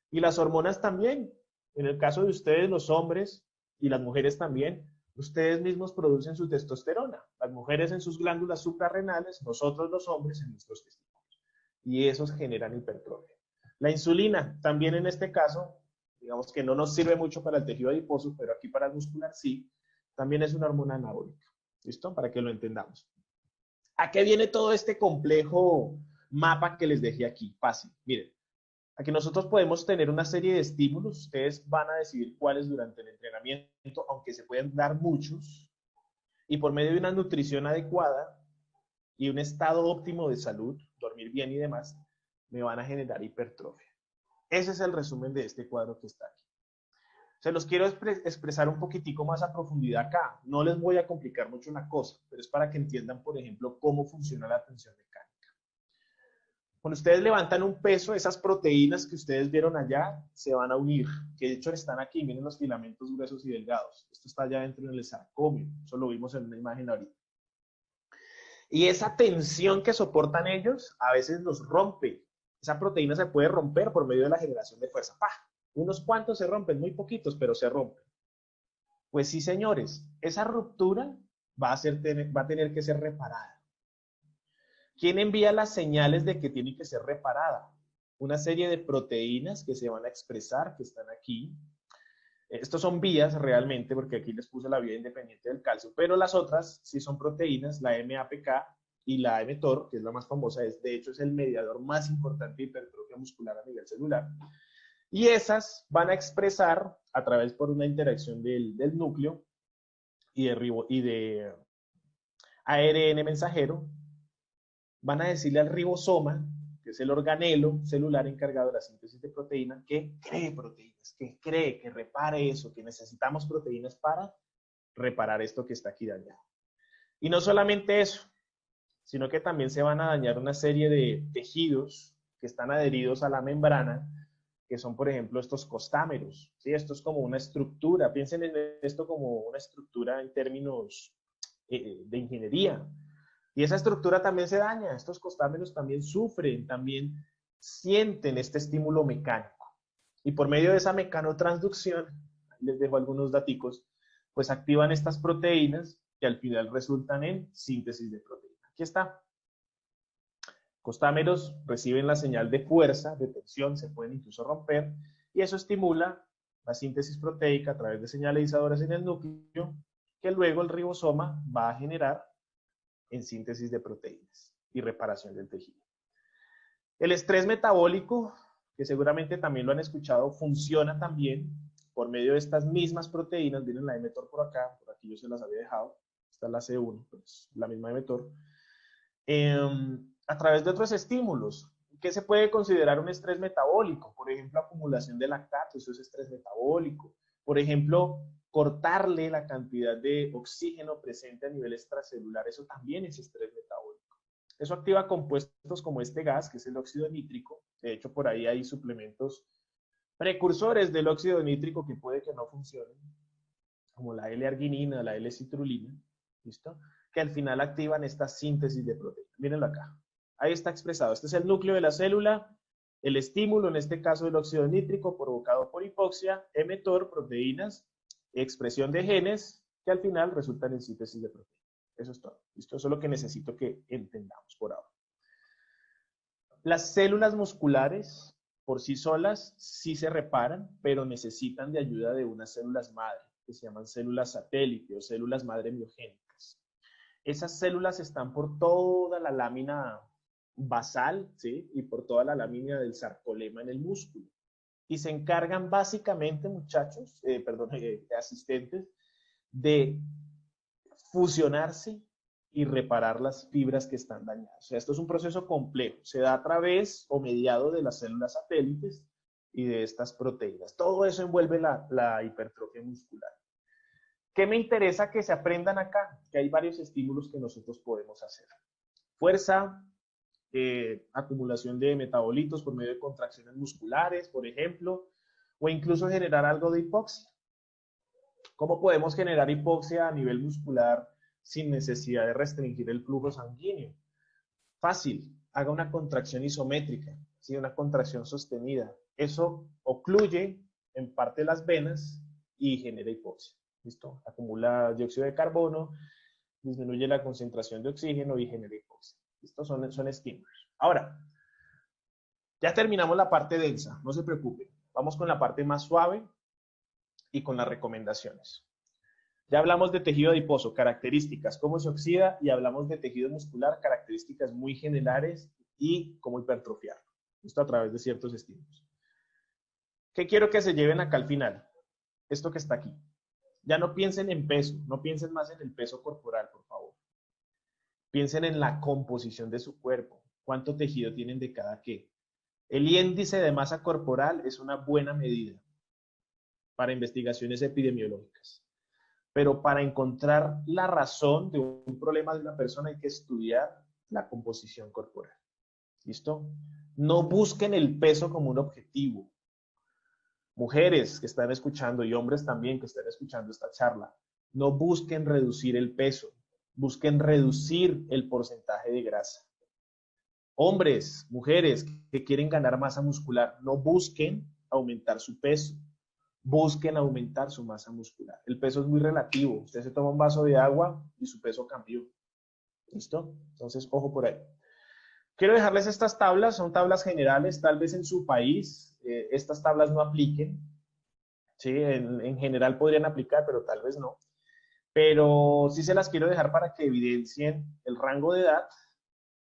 Y las hormonas también. En el caso de ustedes, los hombres y las mujeres también, ustedes mismos producen su testosterona. Las mujeres en sus glándulas suprarrenales, nosotros los hombres en nuestros testículos. Y esos generan hipertrofia. La insulina, también en este caso, digamos que no nos sirve mucho para el tejido adiposo, pero aquí para el muscular sí, también es una hormona anabólica. ¿Listo? Para que lo entendamos. ¿A qué viene todo este complejo mapa que les dejé aquí? Fácil. Miren, aquí nosotros podemos tener una serie de estímulos. Ustedes van a decidir cuáles durante el entrenamiento, aunque se pueden dar muchos. Y por medio de una nutrición adecuada y un estado óptimo de salud, dormir bien y demás, me van a generar hipertrofia. Ese es el resumen de este cuadro que está aquí. Se los quiero expresar un poquitico más a profundidad acá. No les voy a complicar mucho la cosa, pero es para que entiendan, por ejemplo, cómo funciona la tensión mecánica. Cuando ustedes levantan un peso, esas proteínas que ustedes vieron allá se van a unir, que de hecho están aquí, miren los filamentos gruesos y delgados. Esto está allá dentro del sarcomio, eso lo vimos en una imagen ahorita. Y esa tensión que soportan ellos a veces los rompe. Esa proteína se puede romper por medio de la generación de fuerza. ¡Pah! Unos cuantos se rompen, muy poquitos, pero se rompen. Pues sí, señores, esa ruptura va a tener que ser reparada. ¿Quién envía las señales de que tiene que ser reparada? Una serie de proteínas que se van a expresar, que están aquí. Estos son vías realmente, porque aquí les puse la vía independiente del calcio, pero las otras sí son proteínas, la MAPK y la mTOR, que es la más famosa, de hecho es el mediador más importante de hipertrofia muscular a nivel celular. Y esas van a expresar a través por una interacción del núcleo y de ARN mensajero, van a decirle al ribosoma, que es el organelo celular encargado de la síntesis de proteína, que cree proteínas, que repare eso, que necesitamos proteínas para reparar esto que está aquí dañado. Y no solamente eso, sino que también se van a dañar una serie de tejidos que están adheridos a la membrana, que son, por ejemplo, estos costámeros. ¿Sí? Esto es como una estructura, piensen en esto como una estructura en términos de ingeniería. Y esa estructura también se daña, estos costámeros también sufren, también sienten este estímulo mecánico. Y por medio de esa mecanotransducción, les dejo algunos daticos, pues activan estas proteínas que al final resultan en síntesis de proteína. Aquí está. Costámeros reciben la señal de fuerza, de tensión, se pueden incluso romper, y eso estimula la síntesis proteica a través de señalizadores en el núcleo, que luego el ribosoma va a generar en síntesis de proteínas y reparación del tejido. El estrés metabólico, que seguramente también lo han escuchado, funciona también por medio de estas mismas proteínas. Miren la mTOR por aquí yo se las había dejado. Esta es la C1, pues la misma mTOR. A través de otros estímulos. ¿Qué se puede considerar un estrés metabólico? Por ejemplo, acumulación de lactato, eso es estrés metabólico. Por ejemplo, cortarle la cantidad de oxígeno presente a nivel extracelular, eso también es estrés metabólico. Eso activa compuestos como este gas, que es el óxido nítrico. De hecho, por ahí hay suplementos precursores del óxido nítrico que puede que no funcionen, como la L-arginina, la L-citrulina, ¿listo? Que al final activan esta síntesis de proteína. Mírenlo acá. Ahí está expresado. Este es el núcleo de la célula, el estímulo, en este caso el óxido nítrico provocado por hipoxia, mTOR, proteínas, expresión de genes, que al final resultan en síntesis de proteína. Eso es todo. ¿Listo? Eso es lo que necesito que entendamos por ahora. Las células musculares por sí solas sí se reparan, pero necesitan de ayuda de unas células madre, que se llaman células satélite o células madre miogénicas. Esas células están por toda la lámina basal, ¿sí? Y por toda la lámina del sarcolema en el músculo. y se encargan básicamente, muchachos, asistentes, de fusionarse y reparar las fibras que están dañadas. O sea, esto es un proceso complejo. Se da a través o mediado de las células satélites y de estas proteínas. Todo eso envuelve la hipertrofia muscular. ¿Qué me interesa que se aprendan acá? Que hay varios estímulos que nosotros podemos hacer. Fuerza, acumulación de metabolitos por medio de contracciones musculares, por ejemplo, o incluso generar algo de hipoxia. ¿Cómo podemos generar hipoxia a nivel muscular sin necesidad de restringir el flujo sanguíneo? Fácil, haga una contracción isométrica, ¿sí? Una contracción sostenida. Eso ocluye en parte las venas y genera hipoxia. ¿Listo? Acumula dióxido de carbono, disminuye la concentración de oxígeno y genera hipoxia. Estos son estímulos. Ahora, ya terminamos la parte densa, no se preocupen. Vamos con la parte más suave y con las recomendaciones. Ya hablamos de tejido adiposo, características, cómo se oxida, y hablamos de tejido muscular, características muy generales y cómo hipertrofiarlo. Esto a través de ciertos estímulos. ¿Qué quiero que se lleven acá al final? Esto que está aquí. Ya no piensen en peso, no piensen más en el peso corporal, por favor. Piensen en la composición de su cuerpo, cuánto tejido tienen de cada qué. El índice de masa corporal es una buena medida para investigaciones epidemiológicas. Pero para encontrar la razón de un problema de una persona hay que estudiar la composición corporal. ¿Listo? No busquen el peso como un objetivo. Mujeres que están escuchando y hombres también que están escuchando esta charla, no busquen reducir el peso, busquen reducir el porcentaje de grasa. Hombres, mujeres que quieren ganar masa muscular, no busquen aumentar su peso, busquen aumentar su masa muscular. El peso es muy relativo. Usted se toma un vaso de agua y su peso cambió. ¿Listo? Entonces, ojo por ahí. Quiero dejarles estas tablas, son tablas generales, tal vez en su país estas tablas no apliquen. ¿Sí? En general podrían aplicar, pero tal vez no. Pero sí se las quiero dejar para que evidencien el rango de edad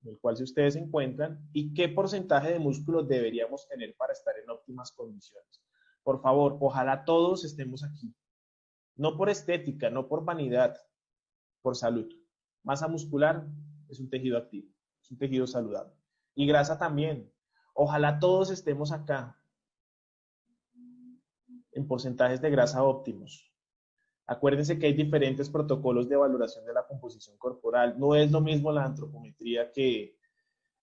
en el cual si ustedes se encuentran y qué porcentaje de músculo deberíamos tener para estar en óptimas condiciones. Por favor, ojalá todos estemos aquí. No por estética, no por vanidad, por salud. Masa muscular es un tejido activo, es un tejido saludable. Y grasa también. Ojalá todos estemos acá en porcentajes de grasa óptimos. Acuérdense que hay diferentes protocolos de valoración de la composición corporal. No es lo mismo la antropometría que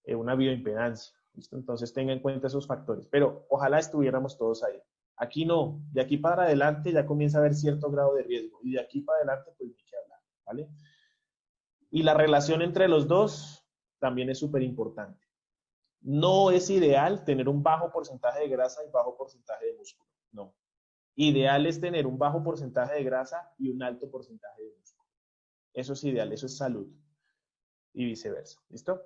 una bioimpedancia. ¿Listo? Entonces tenga en cuenta esos factores. Pero ojalá estuviéramos todos ahí. Aquí no. De aquí para adelante ya comienza a haber cierto grado de riesgo. Y de aquí para adelante, pues ni que hablar. ¿Vale? Y la relación entre los dos también es súper importante. No es ideal tener un bajo porcentaje de grasa y bajo porcentaje de músculo. No. Ideal es tener un bajo porcentaje de grasa y un alto porcentaje de músculo. Eso es ideal, eso es salud. Y viceversa. ¿Listo?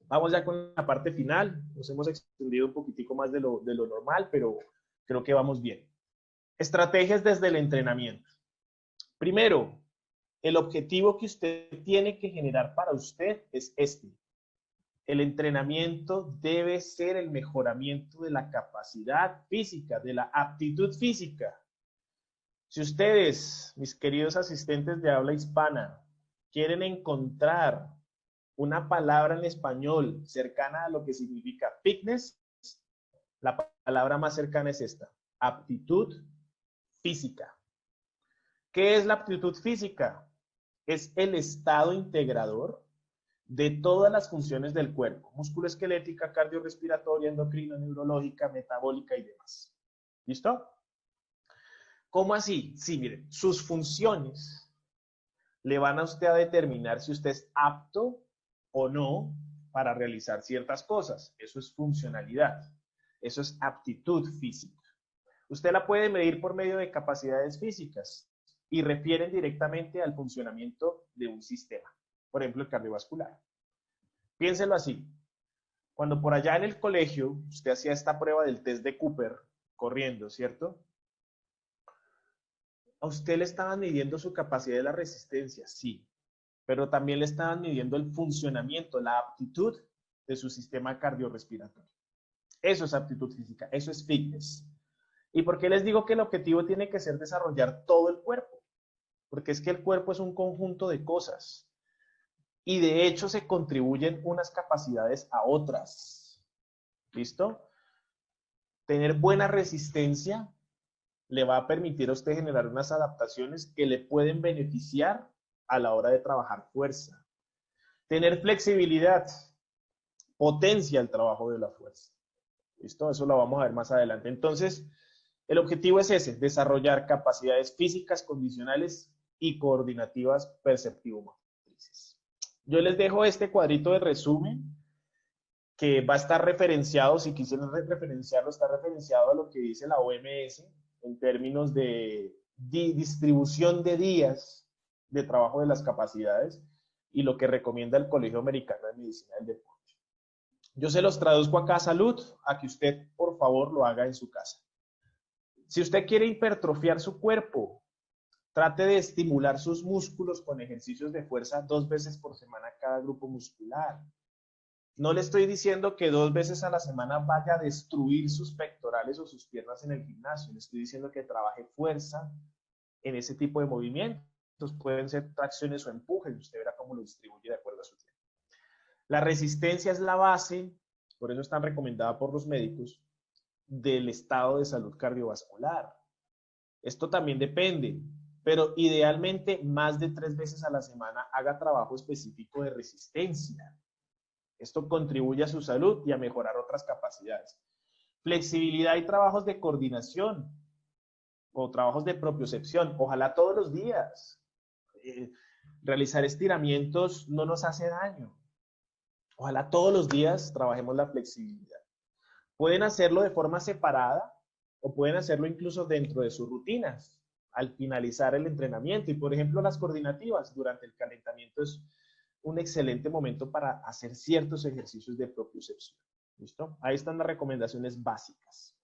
Vamos ya con la parte final. Nos hemos extendido un poquitico más de lo normal, pero creo que vamos bien. Estrategias desde el entrenamiento. Primero, el objetivo que usted tiene que generar para usted es este. El entrenamiento debe ser el mejoramiento de la capacidad física, de la aptitud física. Si ustedes, mis queridos asistentes de habla hispana, quieren encontrar una palabra en español cercana a lo que significa fitness, la palabra más cercana es esta: aptitud física. ¿Qué es la aptitud física? Es el estado integrador de todas las funciones del cuerpo: musculoesquelética, cardiorrespiratoria, endocrina, neurológica, metabólica y demás. ¿Listo? ¿Cómo así? Sí, miren, sus funciones le van a usted a determinar si usted es apto o no para realizar ciertas cosas. Eso es funcionalidad. Eso es aptitud física. Usted la puede medir por medio de capacidades físicas y refieren directamente al funcionamiento de un sistema. Por ejemplo, el cardiovascular. Piénselo así. Cuando por allá en el colegio usted hacía esta prueba del test de Cooper corriendo, ¿cierto? A usted le estaban midiendo su capacidad de la resistencia, sí, pero también le estaban midiendo el funcionamiento, la aptitud de su sistema cardiorrespiratorio. Eso es aptitud física, eso es fitness. ¿Y por qué les digo que el objetivo tiene que ser desarrollar todo el cuerpo? Porque es que el cuerpo es un conjunto de cosas y de hecho se contribuyen unas capacidades a otras. ¿Listo? Tener buena resistencia le va a permitir a usted generar unas adaptaciones que le pueden beneficiar a la hora de trabajar fuerza. Tener flexibilidad potencia el trabajo de la fuerza. ¿Listo? Eso lo vamos a ver más adelante. Entonces, el objetivo es ese, desarrollar capacidades físicas, condicionales y coordinativas perceptivo-motrices. Yo les dejo este cuadrito de resumen que va a estar referenciado, si quisieran referenciarlo, está referenciado a lo que dice la OMS en términos de distribución de días de trabajo de las capacidades y lo que recomienda el Colegio Americano de Medicina del Deporte. Yo se los traduzco acá a salud, a que usted, por favor, lo haga en su casa. Si usted quiere hipertrofiar su cuerpo, trate de estimular sus músculos con ejercicios de fuerza 2 veces por semana cada grupo muscular. No le estoy diciendo que 2 veces a la semana vaya a destruir sus pectorales o sus piernas en el gimnasio. Le estoy diciendo que trabaje fuerza en ese tipo de movimientos. Pueden ser tracciones o empujes. Usted verá cómo lo distribuye de acuerdo a su tiempo. La resistencia es la base, por eso es tan recomendada por los médicos, del estado de salud cardiovascular. Esto también depende, pero idealmente más de 3 veces a la semana haga trabajo específico de resistencia. Esto contribuye a su salud y a mejorar otras capacidades. Flexibilidad y trabajos de coordinación o trabajos de propiocepción, ojalá todos los días. Realizar estiramientos no nos hace daño. Ojalá todos los días trabajemos la flexibilidad. Pueden hacerlo de forma separada o pueden hacerlo incluso dentro de sus rutinas al finalizar el entrenamiento. Y por ejemplo, las coordinativas durante el calentamiento es un excelente momento para hacer ciertos ejercicios de propiocepción. ¿Listo? Ahí están las recomendaciones básicas.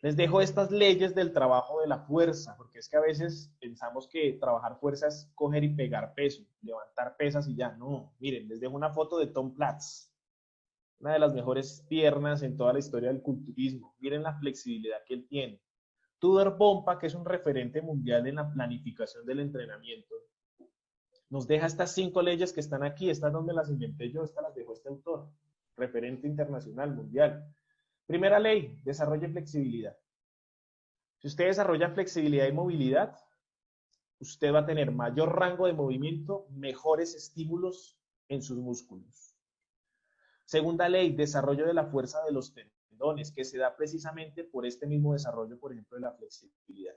Les dejo estas leyes del trabajo de la fuerza, porque es que a veces pensamos que trabajar fuerza es coger y pegar peso, levantar pesas y ya. No, miren, les dejo una foto de Tom Platz, una de las mejores piernas en toda la historia del culturismo. Miren la flexibilidad que él tiene. Tudor Bompa, que es un referente mundial en la planificación del entrenamiento, nos deja estas 5 leyes que están aquí. Estas no me las inventé yo, estas las dejó este autor, referente internacional, mundial. Primera ley, desarrolle flexibilidad. Si usted desarrolla flexibilidad y movilidad, usted va a tener mayor rango de movimiento, mejores estímulos en sus músculos. Segunda ley, desarrollo de la fuerza de los tendones, que se da precisamente por este mismo desarrollo, por ejemplo, de la flexibilidad.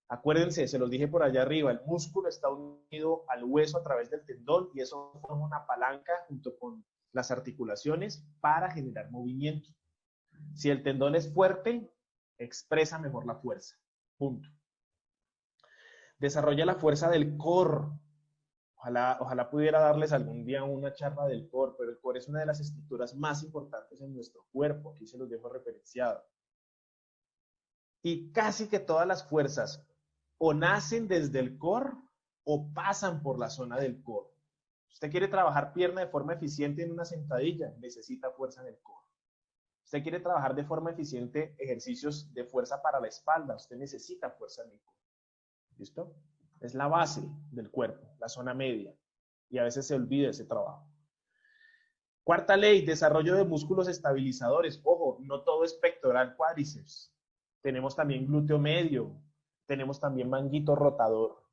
Acuérdense, se los dije por allá arriba, el músculo está unido al hueso a través del tendón y eso forma una palanca junto con las articulaciones para generar movimiento. Si el tendón es fuerte, expresa mejor la fuerza. Punto. Desarrolla la fuerza del core. Ojalá pudiera darles algún día una charla del core, pero el core es una de las estructuras más importantes en nuestro cuerpo. Aquí se los dejo referenciado. Y casi que todas las fuerzas o nacen desde el core o pasan por la zona del core. Usted quiere trabajar pierna de forma eficiente en una sentadilla, necesita fuerza en el core. Usted quiere trabajar de forma eficiente ejercicios de fuerza para la espalda, usted necesita fuerza en el core. ¿Listo? Es la base del cuerpo, la zona media. Y a veces se olvida ese trabajo. Cuarta ley, desarrollo de músculos estabilizadores. Ojo, no todo es pectoral, cuádriceps. Tenemos también glúteo medio, tenemos también manguito rotador.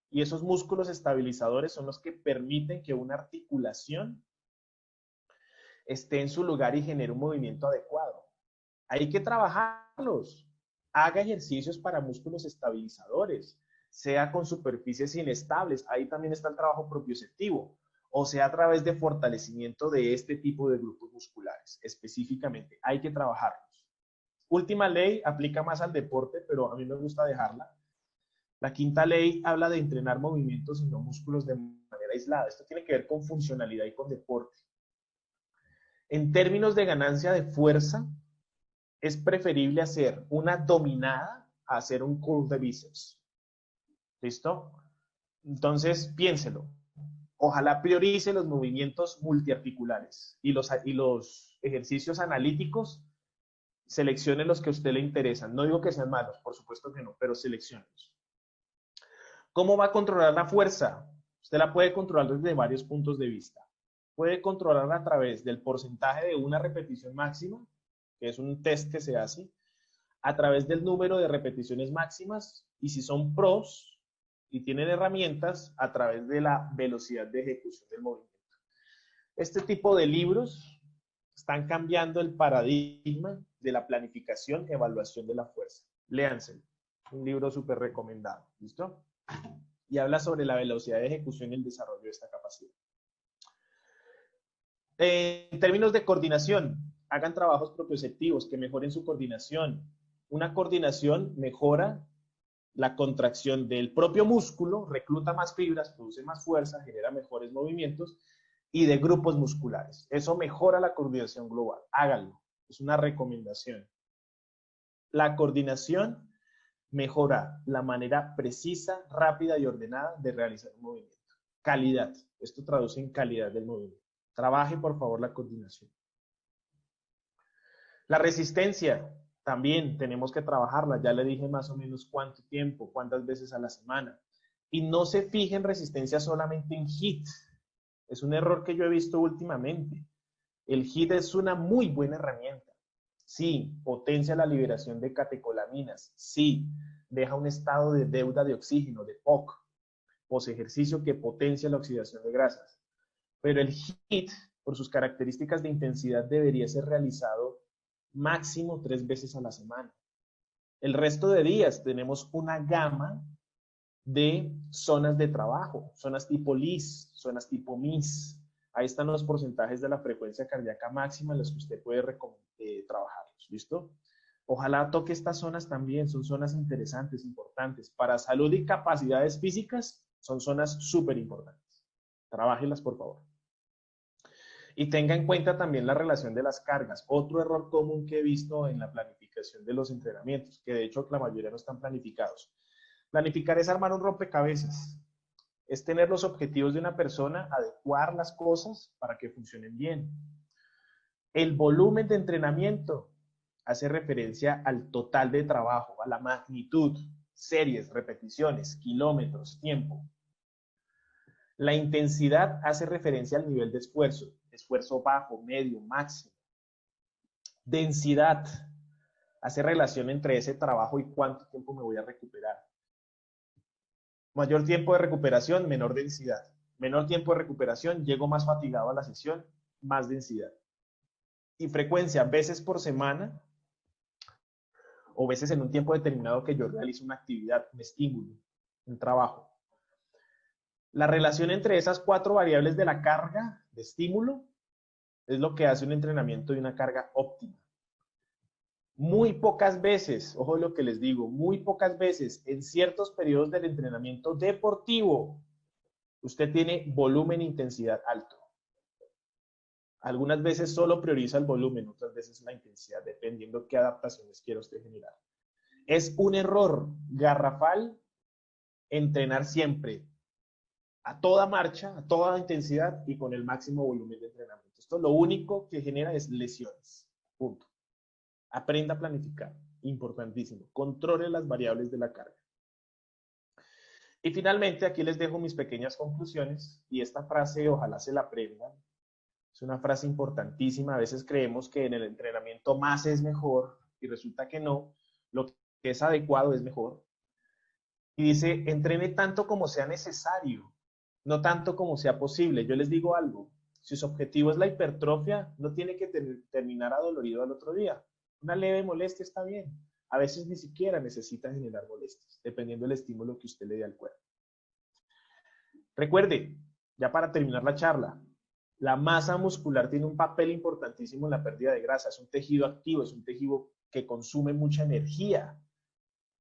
Y esos músculos estabilizadores son los que permiten que una articulación esté en su lugar y genere un movimiento adecuado. Hay que trabajarlos. Haga ejercicios para músculos estabilizadores, sea con superficies inestables. Ahí también está el trabajo propioceptivo. O sea, a través de fortalecimiento de este tipo de grupos musculares. Específicamente, hay que trabajarlos. Última ley, aplica más al deporte, pero a mí me gusta dejarla. La quinta ley habla de entrenar movimientos y no músculos de manera aislada. Esto tiene que ver con funcionalidad y con deporte. En términos de ganancia de fuerza, es preferible hacer una dominada a hacer un curl de bíceps. ¿Listo? Entonces, piénselo. Ojalá priorice los movimientos multiarticulares y los ejercicios analíticos, seleccione los que a usted le interesan. No digo que sean malos, por supuesto que no, pero selecciónelos. ¿Cómo va a controlar la fuerza? Usted la puede controlar desde varios puntos de vista. Puede controlarla a través del porcentaje de una repetición máxima, que es un test que se hace, a través del número de repeticiones máximas, y si son pros y tienen herramientas, a través de la velocidad de ejecución del movimiento. Este tipo de libros están cambiando el paradigma de la planificación y evaluación de la fuerza. Léanselo. Un libro súper recomendado. ¿Listo? Y habla sobre la velocidad de ejecución y el desarrollo de esta capacidad. En términos de coordinación, hagan trabajos propioceptivos que mejoren su coordinación. Una coordinación mejora la contracción del propio músculo, recluta más fibras, produce más fuerza, genera mejores movimientos, y de grupos musculares. Eso mejora la coordinación global. Háganlo. Es una recomendación. La coordinación mejora la manera precisa, rápida y ordenada de realizar un movimiento. Calidad. Esto traduce en calidad del movimiento. Trabaje, por favor, la coordinación. La resistencia. También tenemos que trabajarla. Ya le dije más o menos cuánto tiempo, cuántas veces a la semana. Y no se fije en resistencia solamente en HIIT. Es un error que yo he visto últimamente. El HIIT es una muy buena herramienta. Sí, potencia la liberación de catecolaminas. Sí, deja un estado de deuda de oxígeno, de POC, posejercicio que potencia la oxidación de grasas. Pero el HIIT, por sus características de intensidad, debería ser realizado máximo 3 veces a la semana. El resto de días tenemos una gama de zonas de trabajo, zonas tipo LIS, zonas tipo MIS. Ahí están los porcentajes de la frecuencia cardíaca máxima en los que usted puede trabajarlos. ¿Listo? Ojalá toque estas zonas también, son zonas interesantes, importantes. Para salud y capacidades físicas, son zonas súper importantes. Trabájenlas, por favor. Y tenga en cuenta también la relación de las cargas. Otro error común que he visto en la planificación de los entrenamientos, que de hecho la mayoría no están planificados. Planificar es armar un rompecabezas. Es tener los objetivos de una persona, adecuar las cosas para que funcionen bien. El volumen de entrenamiento hace referencia al total de trabajo, a la magnitud, series, repeticiones, kilómetros, tiempo. La intensidad hace referencia al nivel de esfuerzo, esfuerzo bajo, medio, máximo. Densidad hace relación entre ese trabajo y cuánto tiempo me voy a recuperar. Mayor tiempo de recuperación, menor densidad. Menor tiempo de recuperación, llego más fatigado a la sesión, más densidad. Y frecuencia, veces por semana o veces en un tiempo determinado que yo realizo una actividad, un estímulo, un trabajo. La relación entre esas 4 variables de la carga de estímulo es lo que hace un entrenamiento de una carga óptima. Muy pocas veces, ojo lo que les digo, muy pocas veces en ciertos periodos del entrenamiento deportivo, usted tiene volumen e intensidad alto. Algunas veces solo prioriza el volumen, otras veces la intensidad, dependiendo qué adaptaciones quiera usted generar. Es un error garrafal entrenar siempre a toda marcha, a toda intensidad y con el máximo volumen de entrenamiento. Esto lo único que genera es lesiones. Punto. Aprenda a planificar. Importantísimo. Controle las variables de la carga. Y finalmente, aquí les dejo mis pequeñas conclusiones y esta frase ojalá se la aprendan. Es una frase importantísima. A veces creemos que en el entrenamiento más es mejor y resulta que no. Lo que es adecuado es mejor. Y dice, entrene tanto como sea necesario, no tanto como sea posible. Yo les digo algo, si su objetivo es la hipertrofia, no tiene que terminar adolorido al otro día. Una leve molestia está bien. A veces ni siquiera necesita generar molestias, dependiendo del estímulo que usted le dé al cuerpo. Recuerde, ya para terminar la charla, la masa muscular tiene un papel importantísimo en la pérdida de grasa. Es un tejido activo, es un tejido que consume mucha energía,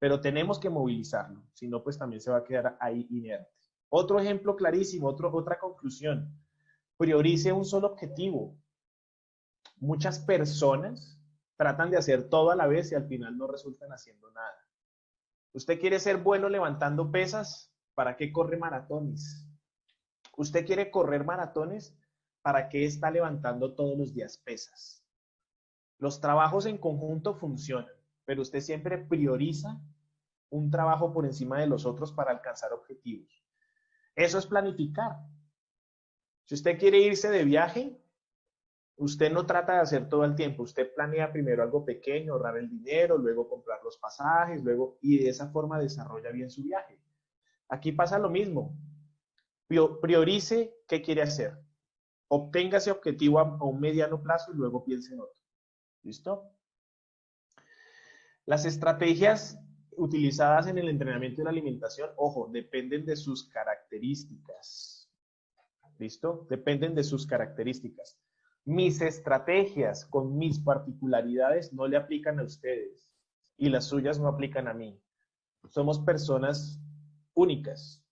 pero tenemos que movilizarlo, si no, pues también se va a quedar ahí inerte. Otro ejemplo clarísimo, otra conclusión. Priorice un solo objetivo. Muchas personas tratan de hacer todo a la vez y al final no resultan haciendo nada. ¿Usted quiere ser bueno levantando pesas? ¿Para qué corre maratones? ¿Usted quiere correr maratones? ¿Para qué está levantando todos los días pesas? Los trabajos en conjunto funcionan, pero usted siempre prioriza un trabajo por encima de los otros para alcanzar objetivos. Eso es planificar. Si usted quiere irse de viaje, usted no trata de hacer todo el tiempo. Usted planea primero algo pequeño, ahorrar el dinero, luego comprar los pasajes, luego, y de esa forma desarrolla bien su viaje. Aquí pasa lo mismo. Priorice qué quiere hacer. Obtenga ese objetivo a un mediano plazo y luego piense en otro. ¿Listo? Las estrategias utilizadas en el entrenamiento y la alimentación, ojo, dependen de sus características. ¿Listo? Dependen de sus características. Mis estrategias con mis particularidades no le aplican a ustedes y las suyas no aplican a mí. Somos personas únicas.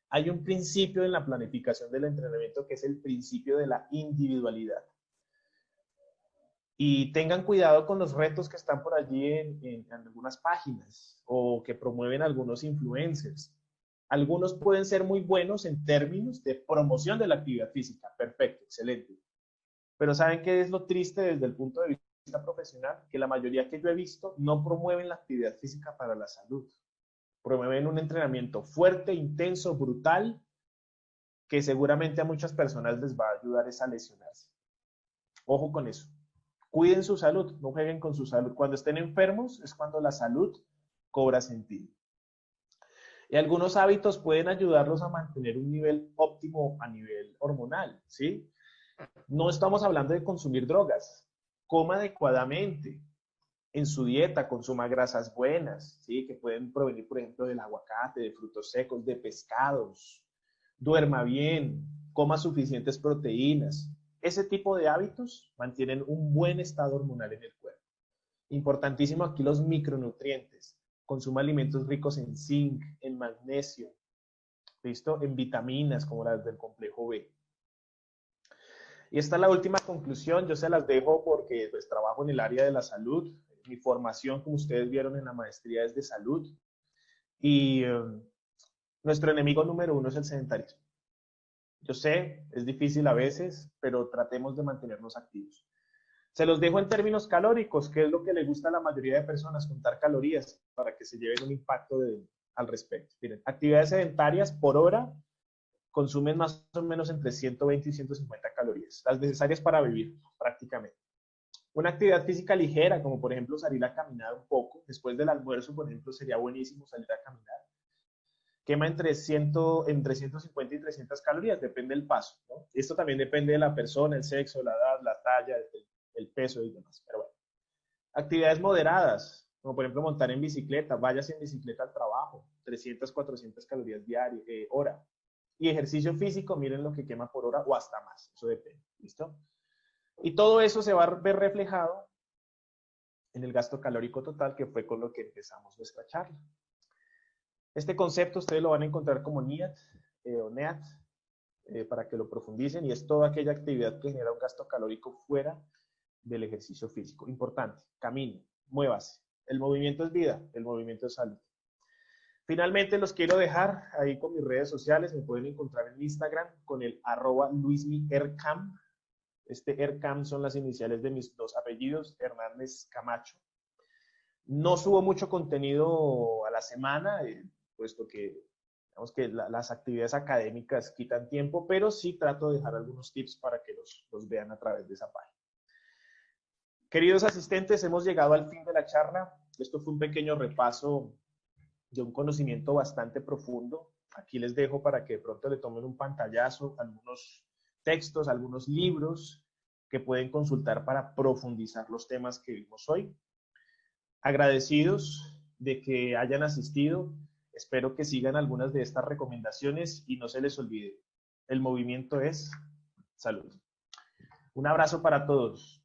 Hay un principio en la planificación del entrenamiento que es el principio de la individualidad. Y tengan cuidado con los retos que están por allí en algunas páginas o que promueven algunos influencers. Algunos pueden ser muy buenos en términos de promoción de la actividad física. Perfecto, excelente. Pero ¿saben qué es lo triste desde el punto de vista profesional? Que la mayoría que yo he visto no promueven la actividad física para la salud. Promueven un entrenamiento fuerte, intenso, brutal, que seguramente a muchas personas les va a ayudar a lesionarse. Ojo con eso. Cuiden su salud, no jueguen con su salud. Cuando estén enfermos es cuando la salud cobra sentido. Y algunos hábitos pueden ayudarlos a mantener un nivel óptimo a nivel hormonal, ¿sí? No estamos hablando de consumir drogas. Coma adecuadamente en su dieta, consuma grasas buenas, ¿sí? Que pueden provenir, por ejemplo, del aguacate, de frutos secos, de pescados. Duerma bien, coma suficientes proteínas. Ese tipo de hábitos mantienen un buen estado hormonal en el cuerpo. Importantísimo aquí los micronutrientes. Consuma alimentos ricos en zinc, en magnesio, ¿listo? En vitaminas como las del complejo B. Y esta es la última conclusión, yo se las dejo porque pues trabajo en el área de la salud. Mi formación, como ustedes vieron en la maestría, es de salud. Y nuestro enemigo número uno es el sedentarismo. Yo sé, es difícil a veces, pero tratemos de mantenernos activos. Se los dejo en términos calóricos, que es lo que le gusta a la mayoría de personas, contar calorías para que se lleven un impacto al respecto. Miren, actividades sedentarias por hora consumen más o menos entre 120 y 150 calorías, las necesarias para vivir prácticamente. Una actividad física ligera, como por ejemplo salir a caminar un poco, después del almuerzo, por ejemplo, sería buenísimo salir a caminar. Quema entre 150 y 300 calorías, depende del paso, ¿no? Esto también depende de la persona, el sexo, la edad, la talla, el peso y demás. Pero bueno, actividades moderadas, como por ejemplo montar en bicicleta, váyase en bicicleta al trabajo, 300, 400 calorías diarias, hora. Y ejercicio físico, miren lo que quema por hora o hasta más, eso depende, ¿listo? Y todo eso se va a ver reflejado en el gasto calórico total, que fue con lo que empezamos nuestra charla. Este concepto ustedes lo van a encontrar como NIAT o NEAT, para que lo profundicen, y es toda aquella actividad que genera un gasto calórico fuera del ejercicio físico. Importante, camine, muévase. El movimiento es vida, el movimiento es salud. Finalmente los quiero dejar ahí con mis redes sociales, me pueden encontrar en Instagram con el @luismiercam. Este Ercam son las iniciales de mis dos apellidos, Hernández Camacho. No subo mucho contenido a la semana, puesto que, digamos que las actividades académicas quitan tiempo, pero sí trato de dejar algunos tips para que los vean a través de esa página. Queridos asistentes, hemos llegado al fin de la charla. Esto fue un pequeño repaso de un conocimiento bastante profundo. Aquí les dejo para que de pronto le tomen un pantallazo, algunos textos, algunos libros que pueden consultar para profundizar los temas que vimos hoy. Agradecidos de que hayan asistido. Espero que sigan algunas de estas recomendaciones y no se les olvide, el movimiento es salud. Un abrazo para todos.